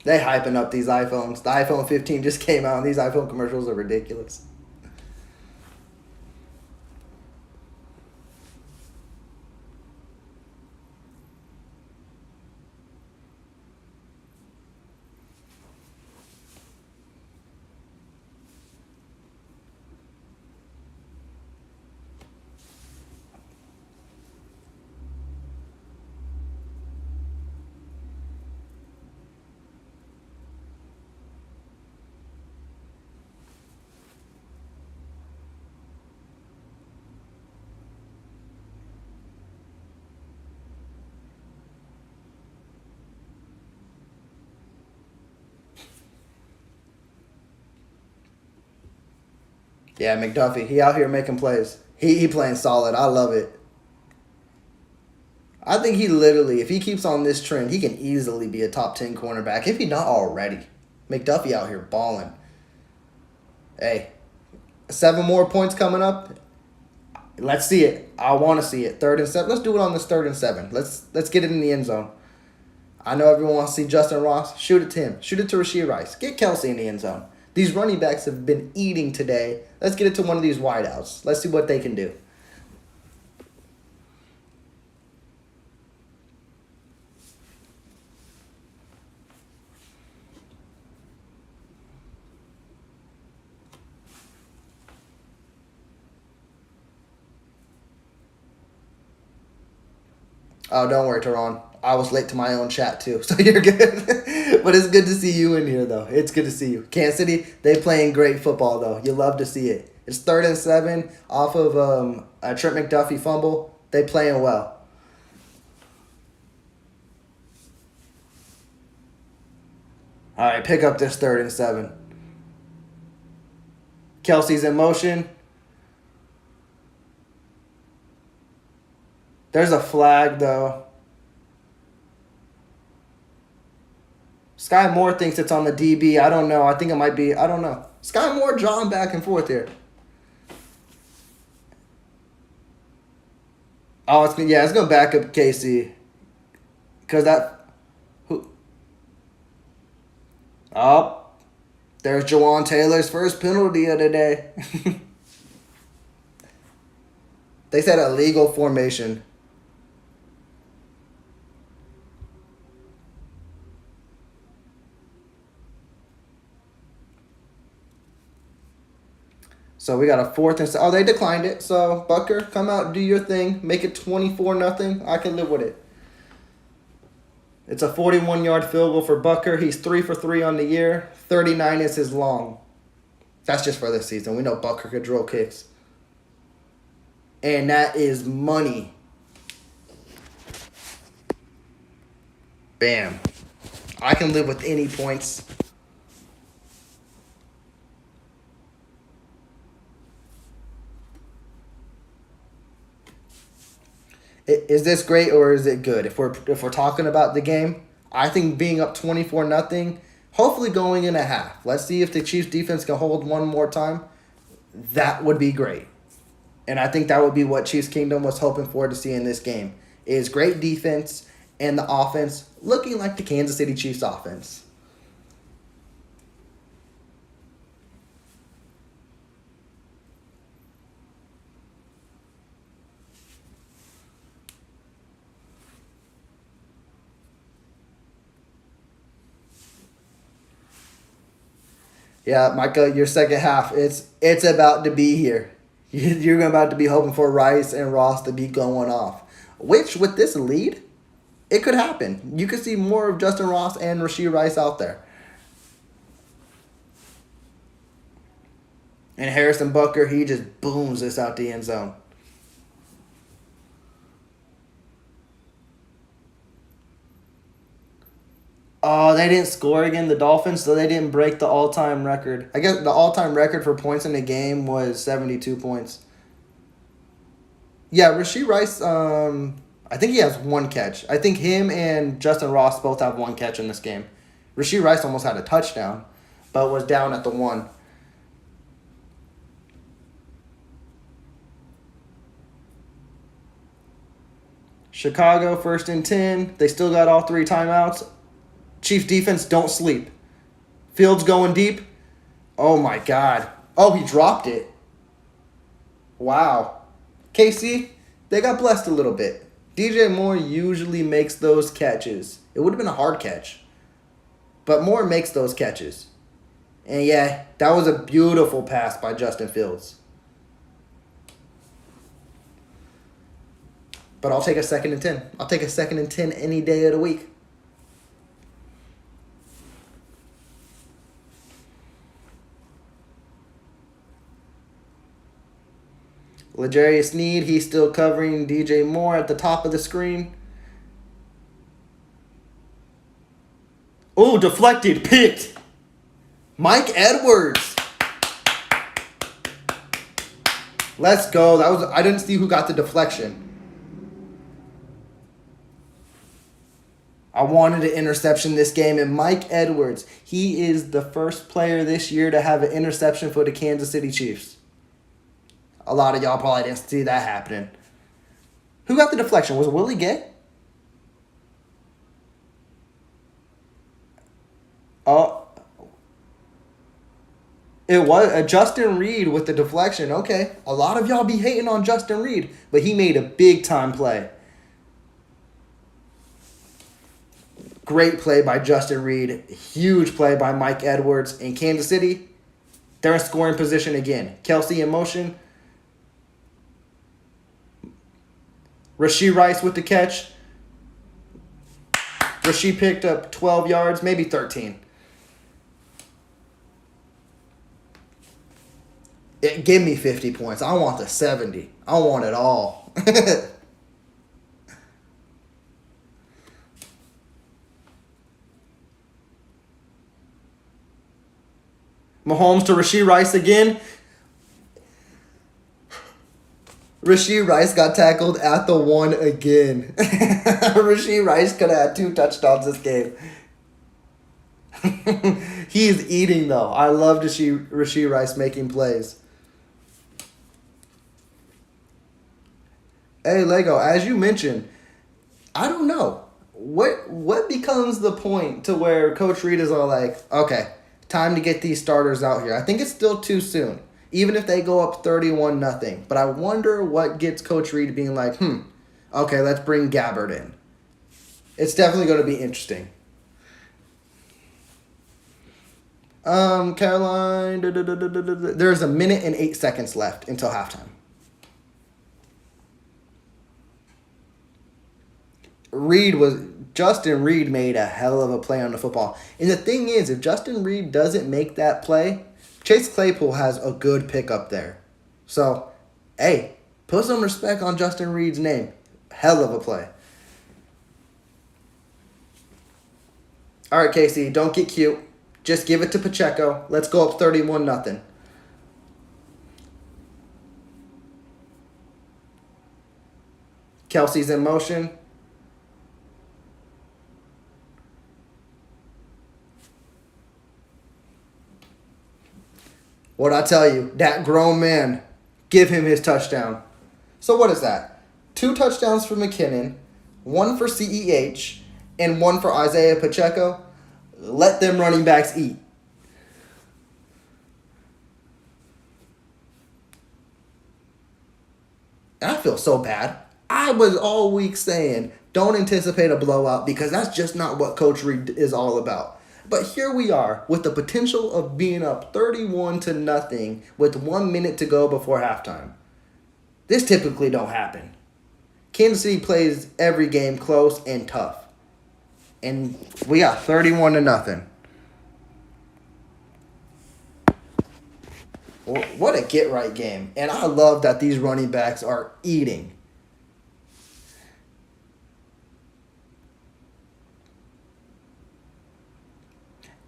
They hyping up these iPhones. The iPhone 15 just came out, and these iPhone commercials are ridiculous. Yeah, McDuffie, he out here making plays. He playing solid. I love it. I think he literally, if he keeps on this trend, he can easily be a top 10 cornerback, if he not already. McDuffie out here balling. Hey, 7 more points coming up. Let's see it. I want to see it. 3rd and 7. Let's do it on this 3rd and 7. Let's get it in the end zone. I know everyone wants to see Justin Ross. Shoot it to him. Shoot it to Rashee Rice. Get Kelsey in the end zone. These running backs have been eating today. Let's get it to one of these wideouts. Let's see what they can do. Oh, don't worry, Teron. I was late to my own chat too, so you're good. But it's good to see you in here, though. It's good to see you. Kansas City, they playing great football, though. You love to see it. It's 3rd and 7 off of a Trent McDuffie fumble. They playing well. All right, pick up this 3rd and 7. Kelsey's in motion. There's a flag, though. Sky Moore thinks it's on the DB. I don't know. I think it might be. I don't know. Sky Moore drawing back and forth here. Oh, it's gonna back up KC. Cause who oh, there's Jawan Taylor's first penalty of the day. They said illegal formation. So we got a 4th and oh, they declined it. So Bucker, come out, do your thing, make it 24-0. I can live with it. It's a 41-yard field goal for Bucker. He's 3 for 3 on the year. 39 is his long. That's just for this season. We know Bucker could drill kicks. And that is money. Bam. I can live with any points. Is this great or is it good? If we're talking about the game, I think being up 24-0, hopefully going in a half. Let's see if the Chiefs defense can hold one more time. That would be great. And I think that would be what Chiefs Kingdom was hoping for to see in this game. Is great defense and the offense looking like the Kansas City Chiefs offense. Yeah, Micah, your second half, it's about to be here. You're about to be hoping for Rice and Ross to be going off. Which, with this lead, it could happen. You could see more of Justin Ross and Rashee Rice out there. And Harrison Bucker, he just booms this out the end zone. Oh, they didn't score again, the Dolphins, so they didn't break the all-time record. I guess the all-time record for points in a game was 72 points. Yeah, Rashee Rice, I think he has 1 catch. I think him and Justin Ross both have 1 catch in this game. Rashee Rice almost had a touchdown, but was down at the 1. Chicago, 1st and 10. They still got all 3 timeouts. Chiefs defense, don't sleep. Fields going deep. Oh, my God. Oh, he dropped it. Wow. KC, they got blessed a little bit. DJ Moore usually makes those catches. It would have been a hard catch. But Moore makes those catches. And, yeah, that was a beautiful pass by Justin Fields. But I'll take a 2nd and 10. I'll take a 2nd and 10 any day of the week. L'Jarius Sneed, he's still covering DJ Moore at the top of the screen. Oh, deflected, picked. Mike Edwards. Let's go. I didn't see who got the deflection. I wanted an interception this game, and Mike Edwards, he is the first player this year to have an interception for the Kansas City Chiefs. A lot of y'all probably didn't see that happening. Who got the deflection? Was it Willie Gay? Oh, it was Justin Reed with the deflection. Okay, a lot of y'all be hating on Justin Reed, but he made a big-time play. Great play by Justin Reed. Huge play by Mike Edwards. In Kansas City, they're in scoring position again. Kelsey in motion. Rashee Rice with the catch. Rashee picked up 12 yards, maybe 13. Give me 50 points. I want the 70. I want it all. Mahomes to Rashee Rice again. Rashee Rice got tackled at the 1 again. Rashee Rice could have had 2 touchdowns this game. He is eating, though. I love to see Rashee Rice making plays. Hey, Lego, as you mentioned, I don't know. What becomes the point to where Coach Reed is all like, okay, time to get these starters out here. I think it's still too soon, even if they go up 31 nothing. But I wonder what gets Coach Reed being like, okay, let's bring Gabbard in. It's definitely going to be interesting. Caroline, there's a minute and 8 seconds left until halftime. Justin Reed made a hell of a play on the football. And the thing is, if Justin Reed doesn't make that play, Chase Claypool has a good pickup there. So, hey, put some respect on Justin Reed's name. Hell of a play. All right, Casey, don't get cute. Just give it to Pacheco. Let's go up 31 nothing. Kelsey's in motion. What'd I tell you? That grown man. Give him his touchdown. So what is that? 2 touchdowns for McKinnon, 1 for CEH, and 1 for Isaiah Pacheco. Let them running backs eat. And I feel so bad. I was all week saying, don't anticipate a blowout because that's just not what Coach Reed is all about. But here we are with the potential of being up 31 to nothing with 1 minute to go before halftime. This typically don't happen. Kansas City plays every game close and tough. And we got 31 to nothing. What a get-right game. And I love that these running backs are eating.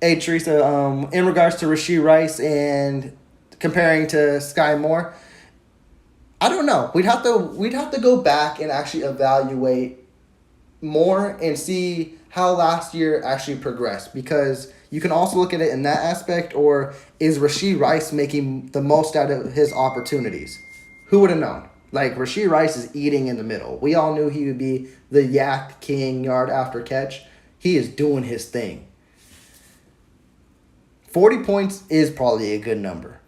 Hey, Teresa, in regards to Rashee Rice and comparing to Sky Moore, I don't know. We'd have to go back and actually evaluate more and see how last year actually progressed, because you can also look at it in that aspect, or is Rashee Rice making the most out of his opportunities? Who would have known? Like, Rashee Rice is eating in the middle. We all knew he would be the yak king yard after catch. He is doing his thing. 40 points is probably a good number.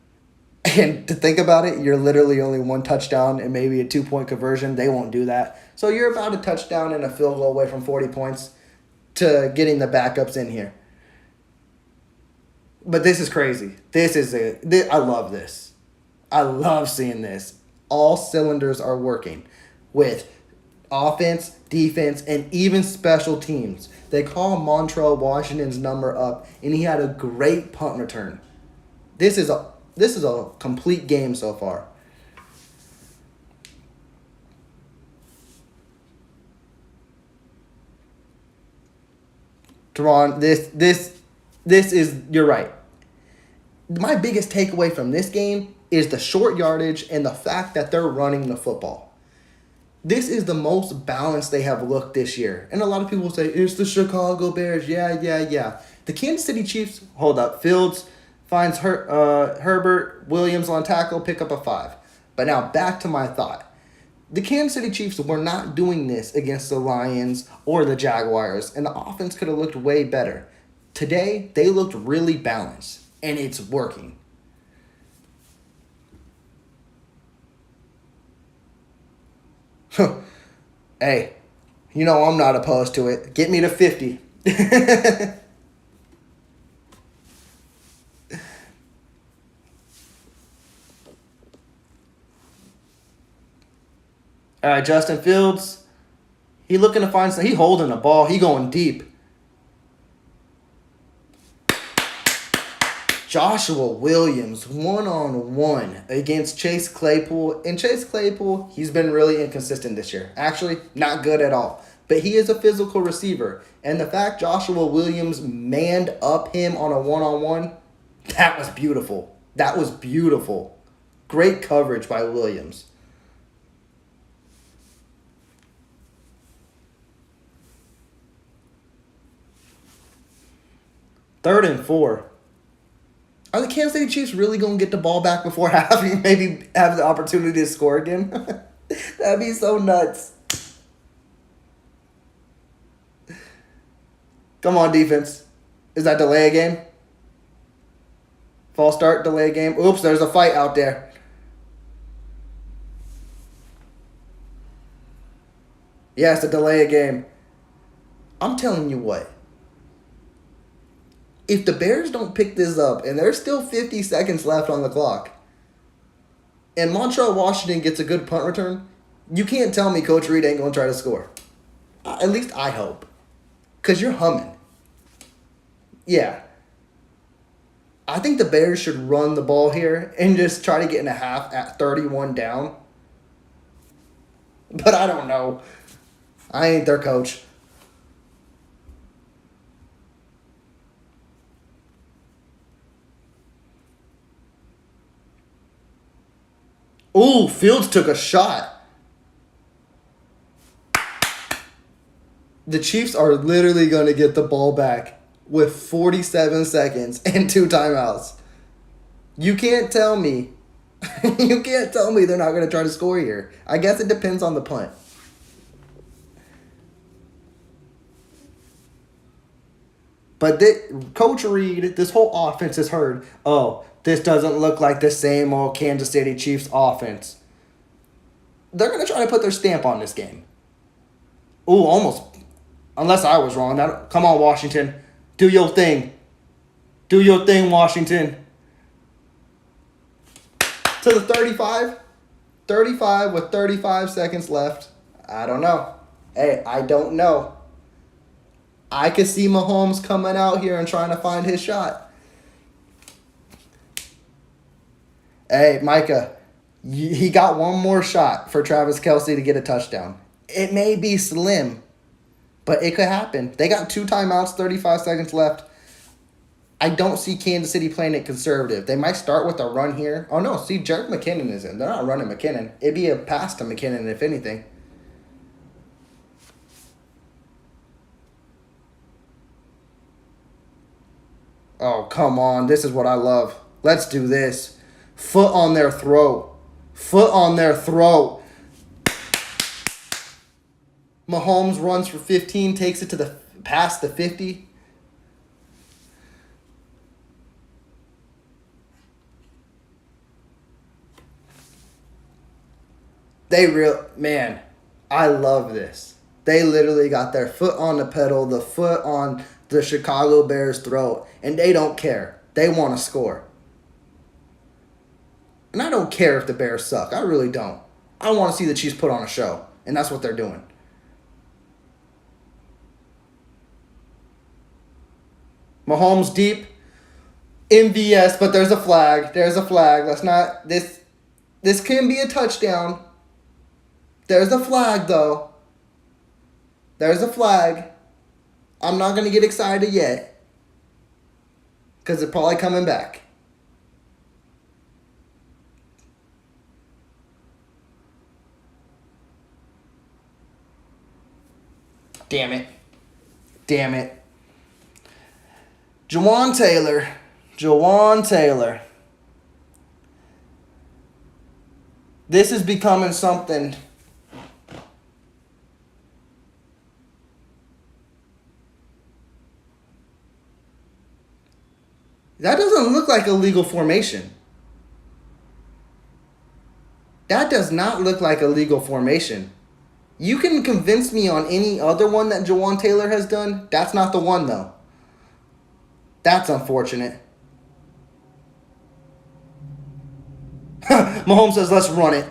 And to think about it, you're literally only 1 touchdown and maybe a 2-point conversion. They won't do that. So you're about a touchdown and a field goal away from 40 points to getting the backups in here. But this is crazy. I love this. I love seeing this. All cylinders are working with offense, defense, and even special teams. They call Montrell Washington's number up, and he had a great punt return. This is a complete game so far. Teron, this is, you're right. My biggest takeaway from this game is the short yardage and the fact that they're running the football. This is the most balanced they have looked this year. And a lot of people say, it's the Chicago Bears. Yeah. The Kansas City Chiefs, hold up. Fields finds Herbert, Williams on tackle, pick up a 5. But now back to my thought. The Kansas City Chiefs were not doing this against the Lions or the Jaguars, and the offense could have looked way better. Today, they looked really balanced, and it's working. Hey, you know I'm not opposed to it. Get me to 50. All right, Justin Fields. He looking to find some. He holding the ball. He going deep. Joshua Williams, 1-on-1 against Chase Claypool. And Chase Claypool, he's been really inconsistent this year. Actually, not good at all. But he is a physical receiver. And the fact Joshua Williams manned up him on a 1-on-1, that was beautiful. That was beautiful. Great coverage by Williams. Third and 4. Are the Kansas City Chiefs really going to get the ball back before half and maybe have the opportunity to score again? That'd be so nuts. Come on, defense. Is that delay a game? False start, delay a game. Oops, there's a fight out there. Yes, a delay a game. I'm telling you what. If the Bears don't pick this up and there's still 50 seconds left on the clock and Montreal Washington gets a good punt return, you can't tell me Coach Reed ain't going to try to score. At least I hope. Because you're humming. Yeah. I think the Bears should run the ball here and just try to get in a half at 31 down. But I don't know. I ain't their coach. Ooh, Fields took a shot. The Chiefs are literally going to get the ball back with 47 seconds and 2 timeouts. You can't tell me. You can't tell me they're not going to try to score here. I guess it depends on the punt. But Coach Reed, this whole offense has heard, oh, this doesn't look like the same old Kansas City Chiefs offense. They're going to try to put their stamp on this game. Ooh, almost. Unless I was wrong. Come on, Washington. Do your thing. Do your thing, Washington. To the 35. 35 with 35 seconds left. I don't know. Hey, I don't know. I could see Mahomes coming out here and trying to find his shot. Hey, Micah, he got one more shot for Travis Kelce to get a touchdown. It may be slim, but it could happen. They got 2 timeouts, 35 seconds left. I don't see Kansas City playing it conservative. They might start with a run here. Oh, no, see, Jerick McKinnon is in. They're not running McKinnon. It'd be a pass to McKinnon, if anything. Oh, come on. This is what I love. Let's do this. Foot on their throat. Foot on their throat. Mahomes runs for 15, takes it to the past the 50. Man, I love this. They literally got their foot on the pedal, the foot on the Chicago Bears' throat, and they don't care. They want to score. And I don't care if the Bears suck. I really don't. I want to see the Chiefs put on a show, and that's what they're doing. Mahomes deep. MVS, but there's a flag. There's a flag. Let's not... This can be a touchdown. There's a flag, though. There's a flag. I'm not going to get excited yet. Because it's probably coming back. Damn it. Damn it. Jawan Taylor. This is becoming something. That doesn't look like a legal formation. That does not look like a legal formation. You can convince me on any other one that Jawan Taylor has done. That's not the one, though. That's unfortunate. Mahomes says, let's run it.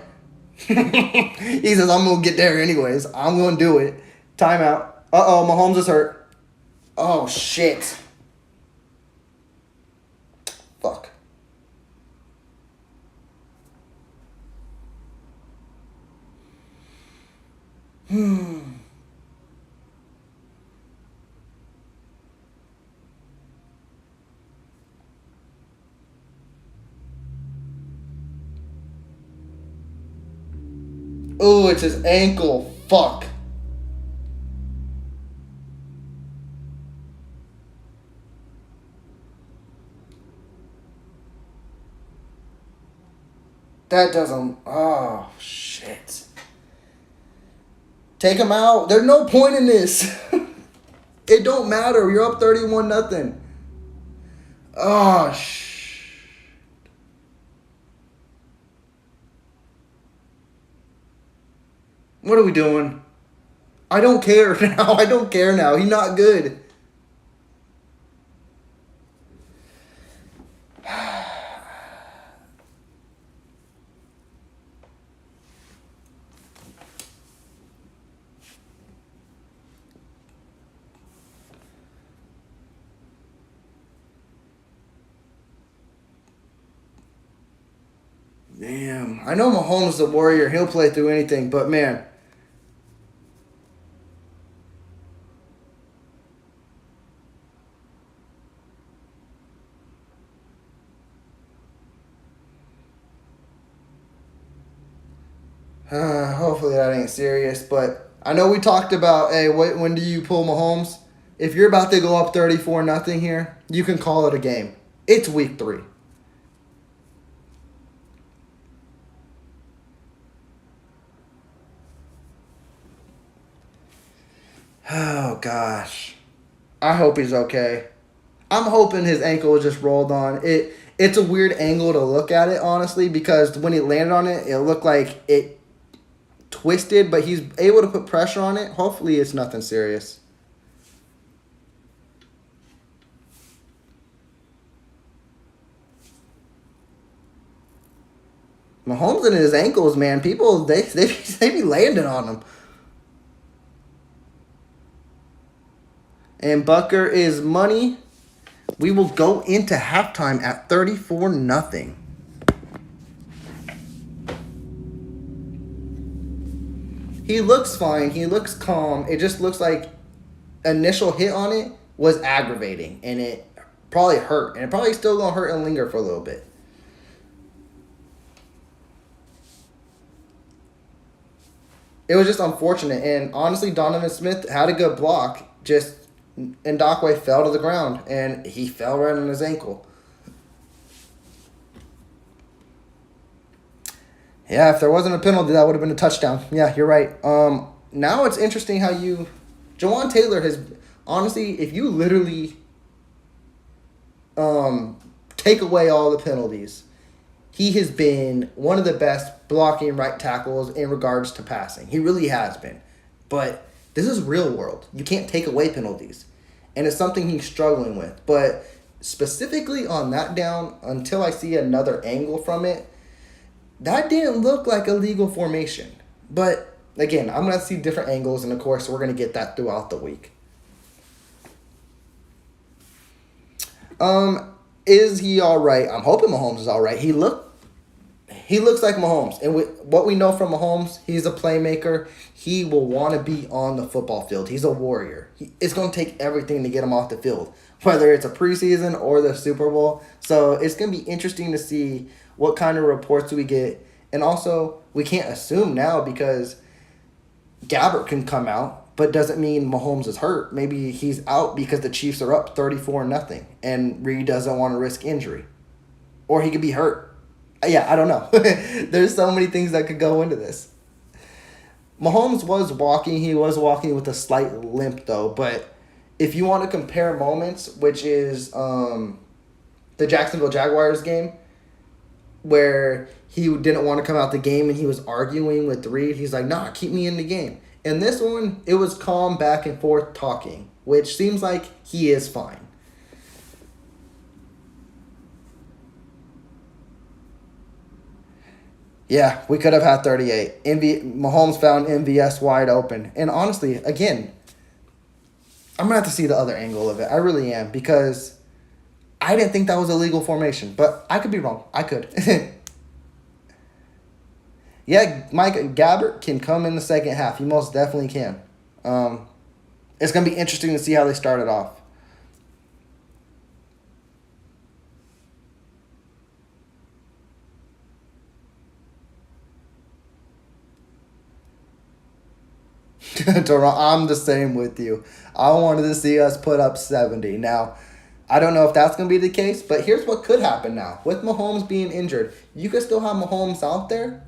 He says, I'm going to get there anyways. I'm going to do it. Timeout. Uh-oh, Mahomes is hurt. Oh, shit. Fuck. Oh, it's his ankle. Fuck. That doesn't... Oh, shit. Take him out. There's no point in this. It don't matter. You're up 31-0. Oh, What are we doing? I don't care now. I don't care now. He's not good. Damn. I know Mahomes is a warrior. He'll play through anything, but man. Hopefully that ain't serious, but I know we talked about, hey, when do you pull Mahomes? If you're about to go up 34-0 here, you can call it a game. It's week 3. Oh, gosh. I hope he's okay. I'm hoping his ankle just rolled on. It's a weird angle to look at it, honestly, because when he landed on it, it looked like it twisted, but he's able to put pressure on it. Hopefully it's nothing serious. Mahomes and his ankles, man, people, they be landing on him. And Bucker is money. We will go into halftime at 34-0. He looks fine. He looks calm. It just looks like initial hit on it was aggravating, and it probably hurt, and it probably still gonna hurt and linger for a little bit. It was just unfortunate, and honestly, Donovan Smith had a good block. Just Ndakwe fell to the ground, and he fell right on his ankle. Yeah, if there wasn't a penalty, that would have been a touchdown. Yeah, you're right. Now it's interesting how Jawan Taylor has, honestly, if you literally take away all the penalties, he has been one of the best blocking right tackles in regards to passing. He really has been. But this is real world. You can't take away penalties. And it's something he's struggling with. But specifically on that down, until I see another angle from it, that didn't look like a legal formation. But again, I'm going to see different angles, and of course, we're going to get that throughout the week. Is he all right? I'm hoping Mahomes is all right. He looks like Mahomes. And what we know from Mahomes, he's a playmaker. He will want to be on the football field. He's a warrior. It's going to take everything to get him off the field, whether it's a preseason or the Super Bowl. So it's going to be interesting to see what kind of reports we get. And also, we can't assume now because Gabbert can come out, but doesn't mean Mahomes is hurt. Maybe he's out because the Chiefs are up 34-0 and Reed doesn't want to risk injury. Or he could be hurt. Yeah, I don't know. There's so many things that could go into this. Mahomes was walking. He was walking with a slight limp, though. But if you want to compare moments, which is the Jacksonville Jaguars game, where he didn't want to come out the game and he was arguing with Reed. He's like, nah, keep me in the game. In this one, it was calm back and forth talking, which seems like he is fine. Yeah, we could have had 38. Mahomes found MVS wide open. And honestly, again, I'm going to have to see the other angle of it. I really am, because I didn't think that was a legal formation, but I could be wrong. I could. Yeah, Mike Gabbert can come in the second half. He most definitely can. It's going to be interesting to see how they start it off. I'm the same with you. I wanted to see us put up 70. Now, I don't know if that's going to be the case, but here's what could happen now. With Mahomes being injured, you could still have Mahomes out there.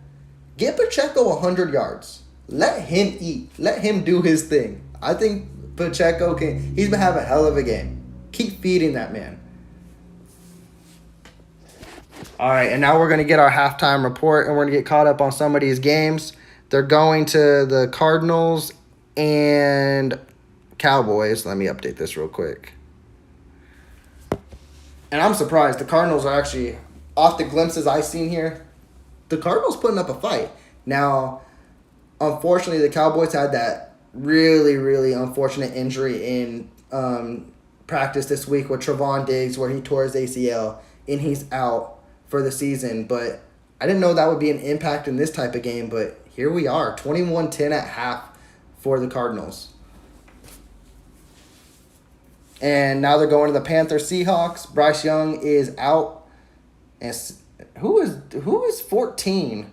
Get Pacheco 100 yards. Let him eat. Let him do his thing. I think Pacheco can. He's been having a hell of a game. Keep feeding that man. All right, and now we're going to get our halftime report, and we're going to get caught up on some of these games. They're going to the Cardinals and Cowboys. Let me update this real quick. And I'm surprised. The Cardinals are actually, off the glimpses I've seen here, the Cardinals putting up a fight. Now, unfortunately, the Cowboys had that really, really unfortunate injury in practice this week with Trevon Diggs where he tore his ACL and he's out for the season. But I didn't know that would be an impact in this type of game, but here we are, 21-10 at half for the Cardinals. And now they're going to the Panthers Seahawks. Bryce Young is out. And who is 14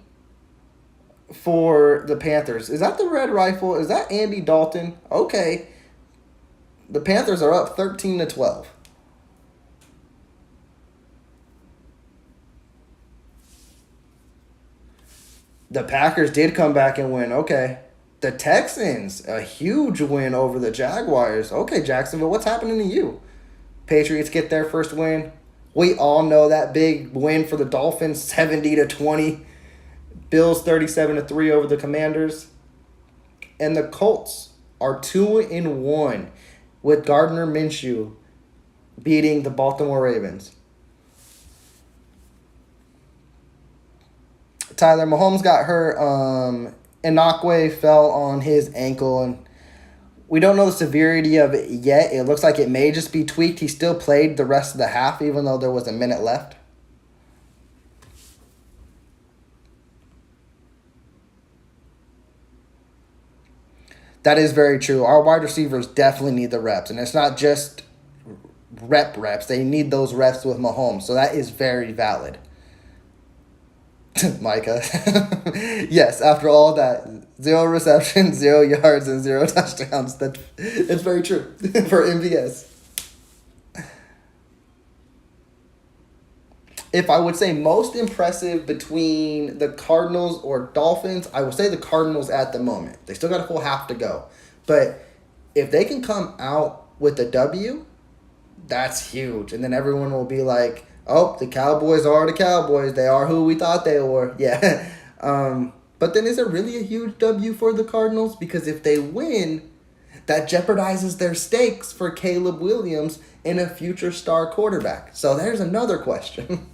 for the Panthers? Is that the Red Rifle? Is that Andy Dalton? Okay. The Panthers are up 13-12. The Packers did come back and win. Okay. The Texans, a huge win over the Jaguars. Okay, Jacksonville, what's happening to you? Patriots get their first win. We all know that big win for the Dolphins, 70-20. Bills 37-3 over the Commanders. And the Colts are 2-1 with Gardner Minshew beating the Baltimore Ravens. Tyler Mahomes got hurt. Inakwe fell on his ankle, and we don't know the severity of it yet. It looks like it may just be tweaked. He still played the rest of the half, even though there was a minute left. That is very true. Our wide receivers definitely need the reps, and it's not just reps. They need those reps with Mahomes, so that is very valid. Micah. Yes, after all that, 0 receptions, 0 yards, and 0 touchdowns. It's very true for MVS. If I would say most impressive between the Cardinals or Dolphins, I would say the Cardinals at the moment. They still got a full half to go. But if they can come out with a W, that's huge. And then everyone will be like, oh, the Cowboys are the Cowboys. They are who we thought they were. Yeah. But then is it really a huge W for the Cardinals? Because if they win, that jeopardizes their stakes for Caleb Williams and a future star quarterback. So there's another question.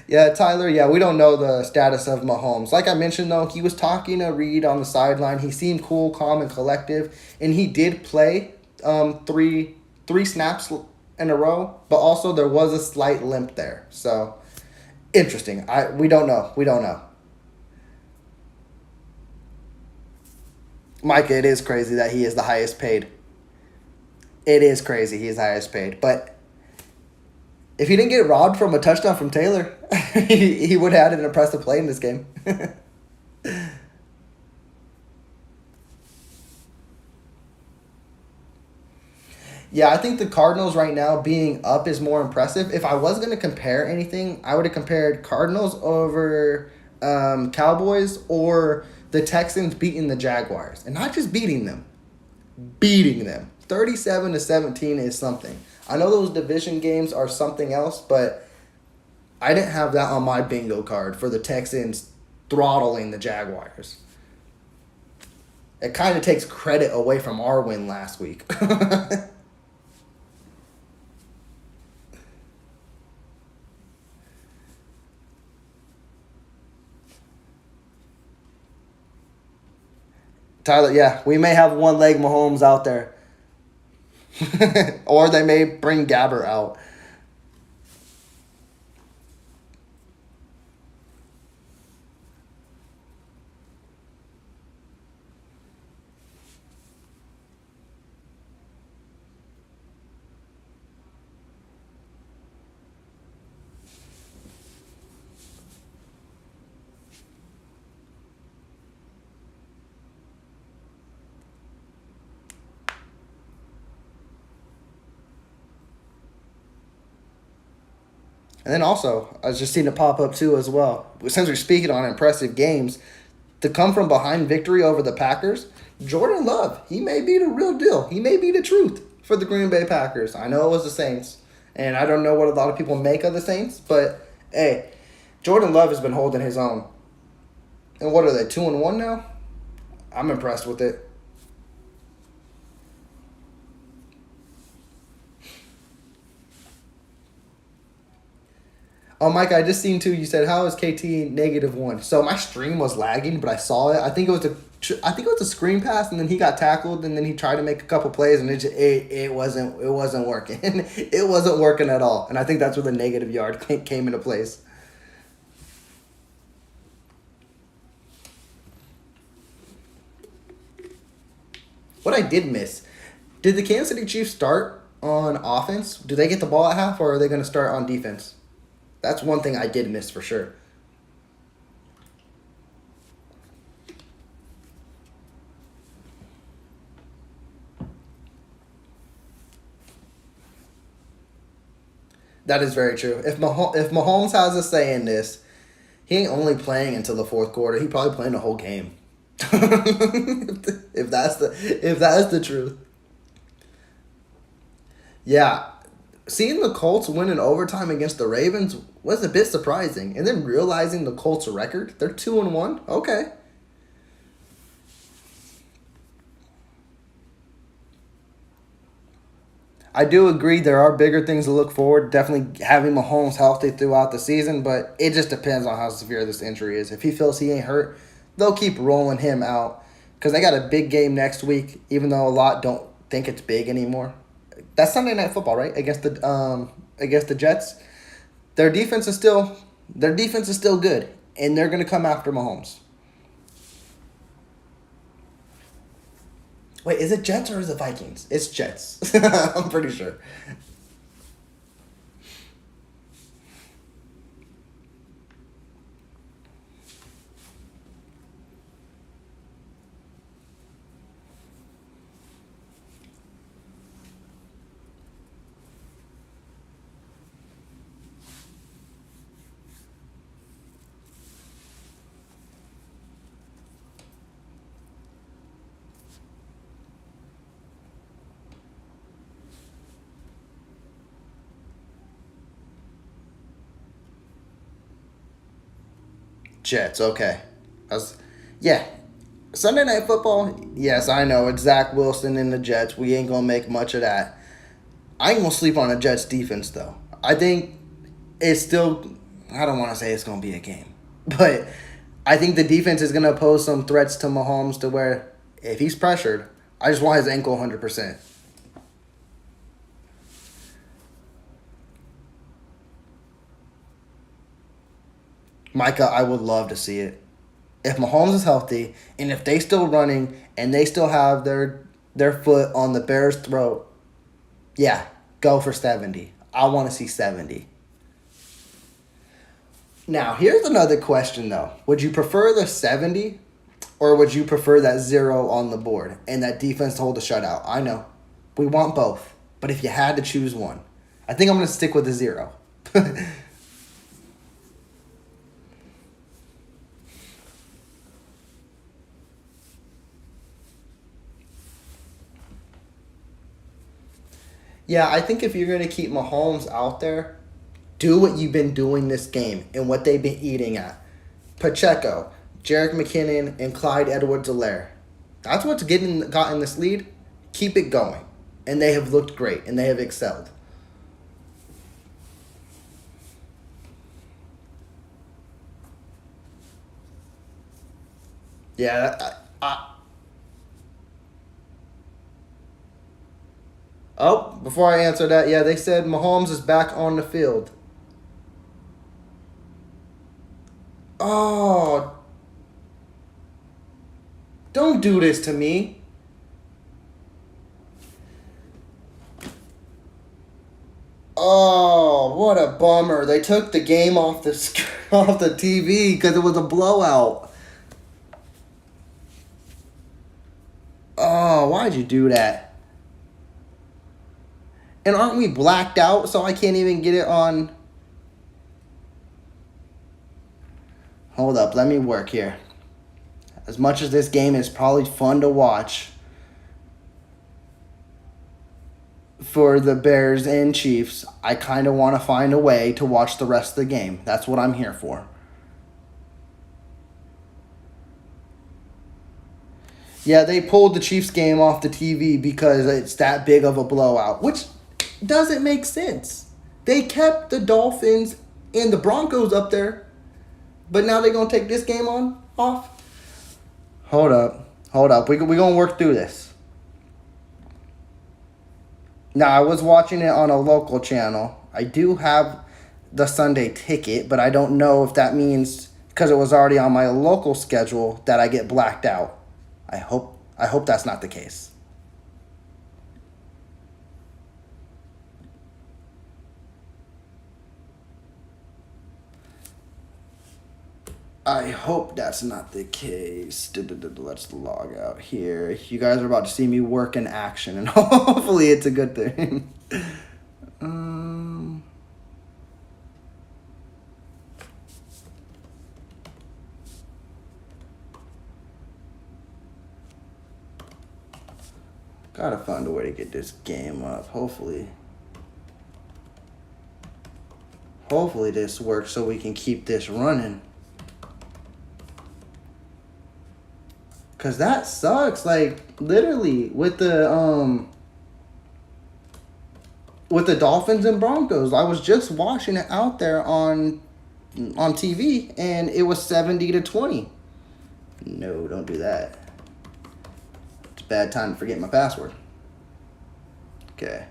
Yeah, Tyler, we don't know the status of Mahomes. Like I mentioned, though, he was talking to Reed on the sideline. He seemed cool, calm, and collective. And he did play three snaps in a row, but also there was a slight limp there. So, interesting. We don't know. Micah, it is crazy that he is the highest paid. It is crazy he is the highest paid. But if he didn't get robbed from a touchdown from Taylor, he would have had an impressive play in this game. Yeah, I think the Cardinals right now being up is more impressive. If I was going to compare anything, I would have compared Cardinals over Cowboys or the Texans beating the Jaguars. And not just beating them. 37-17 is something. I know those division games are something else, but I didn't have that on my bingo card for the Texans throttling the Jaguars. It kind of takes credit away from our win last week. Tyler, we may have one-leg Mahomes out there. Or they may bring Gabber out. And then also, I was just seeing it pop up too as well. Since we're speaking on impressive games, to come from behind victory over the Packers, Jordan Love, he may be the real deal. He may be the truth for the Green Bay Packers. I know it was the Saints, and I don't know what a lot of people make of the Saints, but hey, Jordan Love has been holding his own. And what are they, 2-1 now? I'm impressed with it. Oh, Mike, I just seen too. You said how is KT -1? So my stream was lagging, but I saw it. I think it was a screen pass, and then he got tackled, and then he tried to make a couple plays, and it wasn't working. It wasn't working at all. And I think that's where the negative yard came into place. What I did miss, did the Kansas City Chiefs start on offense? Do they get the ball at half, or are they going to start on defense? That's one thing I did miss for sure. That is very true. If Mahomes has a say in this, he ain't only playing until the fourth quarter. He probably playing the whole game. if that's the truth. Yeah, seeing the Colts win in overtime against the Ravens was a bit surprising, and then realizing the Colts record, they're 2-1. Okay. I do agree there are bigger things to look forward. Definitely having Mahomes healthy throughout the season, but it just depends on how severe this injury is. If he feels he ain't hurt, they'll keep rolling him out because they got a big game next week. Even though a lot don't think it's big anymore. That's Sunday Night Football, right? Against the Jets. Their defense is still good, and they're gonna come after Mahomes. Wait, is it Jets or is it Vikings? It's Jets. I'm pretty sure. Jets, okay. Yeah. Sunday Night Football, yes, I know. It's Zach Wilson and the Jets. We ain't going to make much of that. I ain't going to sleep on the Jets defense, though. I think it's still, I don't want to say it's going to be a game, but I think the defense is going to pose some threats to Mahomes to where if he's pressured, I just want his ankle 100%. Micah, I would love to see it. If Mahomes is healthy and if they still running and they still have their foot on the Bears' throat, yeah, go for 70. I want to see 70. Now, here's another question though. Would you prefer the 70 or would you prefer that 0 on the board and that defense to hold a shutout? I know. We want both. But if you had to choose one, I think I'm going to stick with the 0. Yeah, I think if you're going to keep Mahomes out there, do what you've been doing this game and what they've been eating at. Pacheco, Jerick McKinnon, and Clyde Edwards-Helaire. That's what's gotten this lead. Keep it going. And they have looked great, and they have excelled. Yeah, oh, before I answer that, yeah, they said Mahomes is back on the field. Oh, don't do this to me. Oh, what a bummer. They took the game off off the TV because it was a blowout. Oh, why'd you do that? And aren't we blacked out so I can't even get it on? Hold up, let me work here. As much as this game is probably fun to watch for the Bears and Chiefs, I kind of want to find a way to watch the rest of the game. That's what I'm here for. Yeah, they pulled the Chiefs game off the TV because it's that big of a blowout, which doesn't make sense. They kept the Dolphins and the Broncos up there, but now they're going to take this game off? Hold up. Hold up. We're going to work through this. Now, I was watching it on a local channel. I do have the Sunday ticket, but I don't know if that means because it was already on my local schedule that I get blacked out. I hope that's not the case. I hope that's not the case. Let's log out here. You guys are about to see me work in action, and hopefully it's a good thing. Gotta find a way to get this game up. Hopefully this works so we can keep this running. Cause that sucks. Like literally with the Dolphins and Broncos, I was just watching it out there on TV, and it was 70-20. No, don't do that. It's a bad time to forget my password. Okay.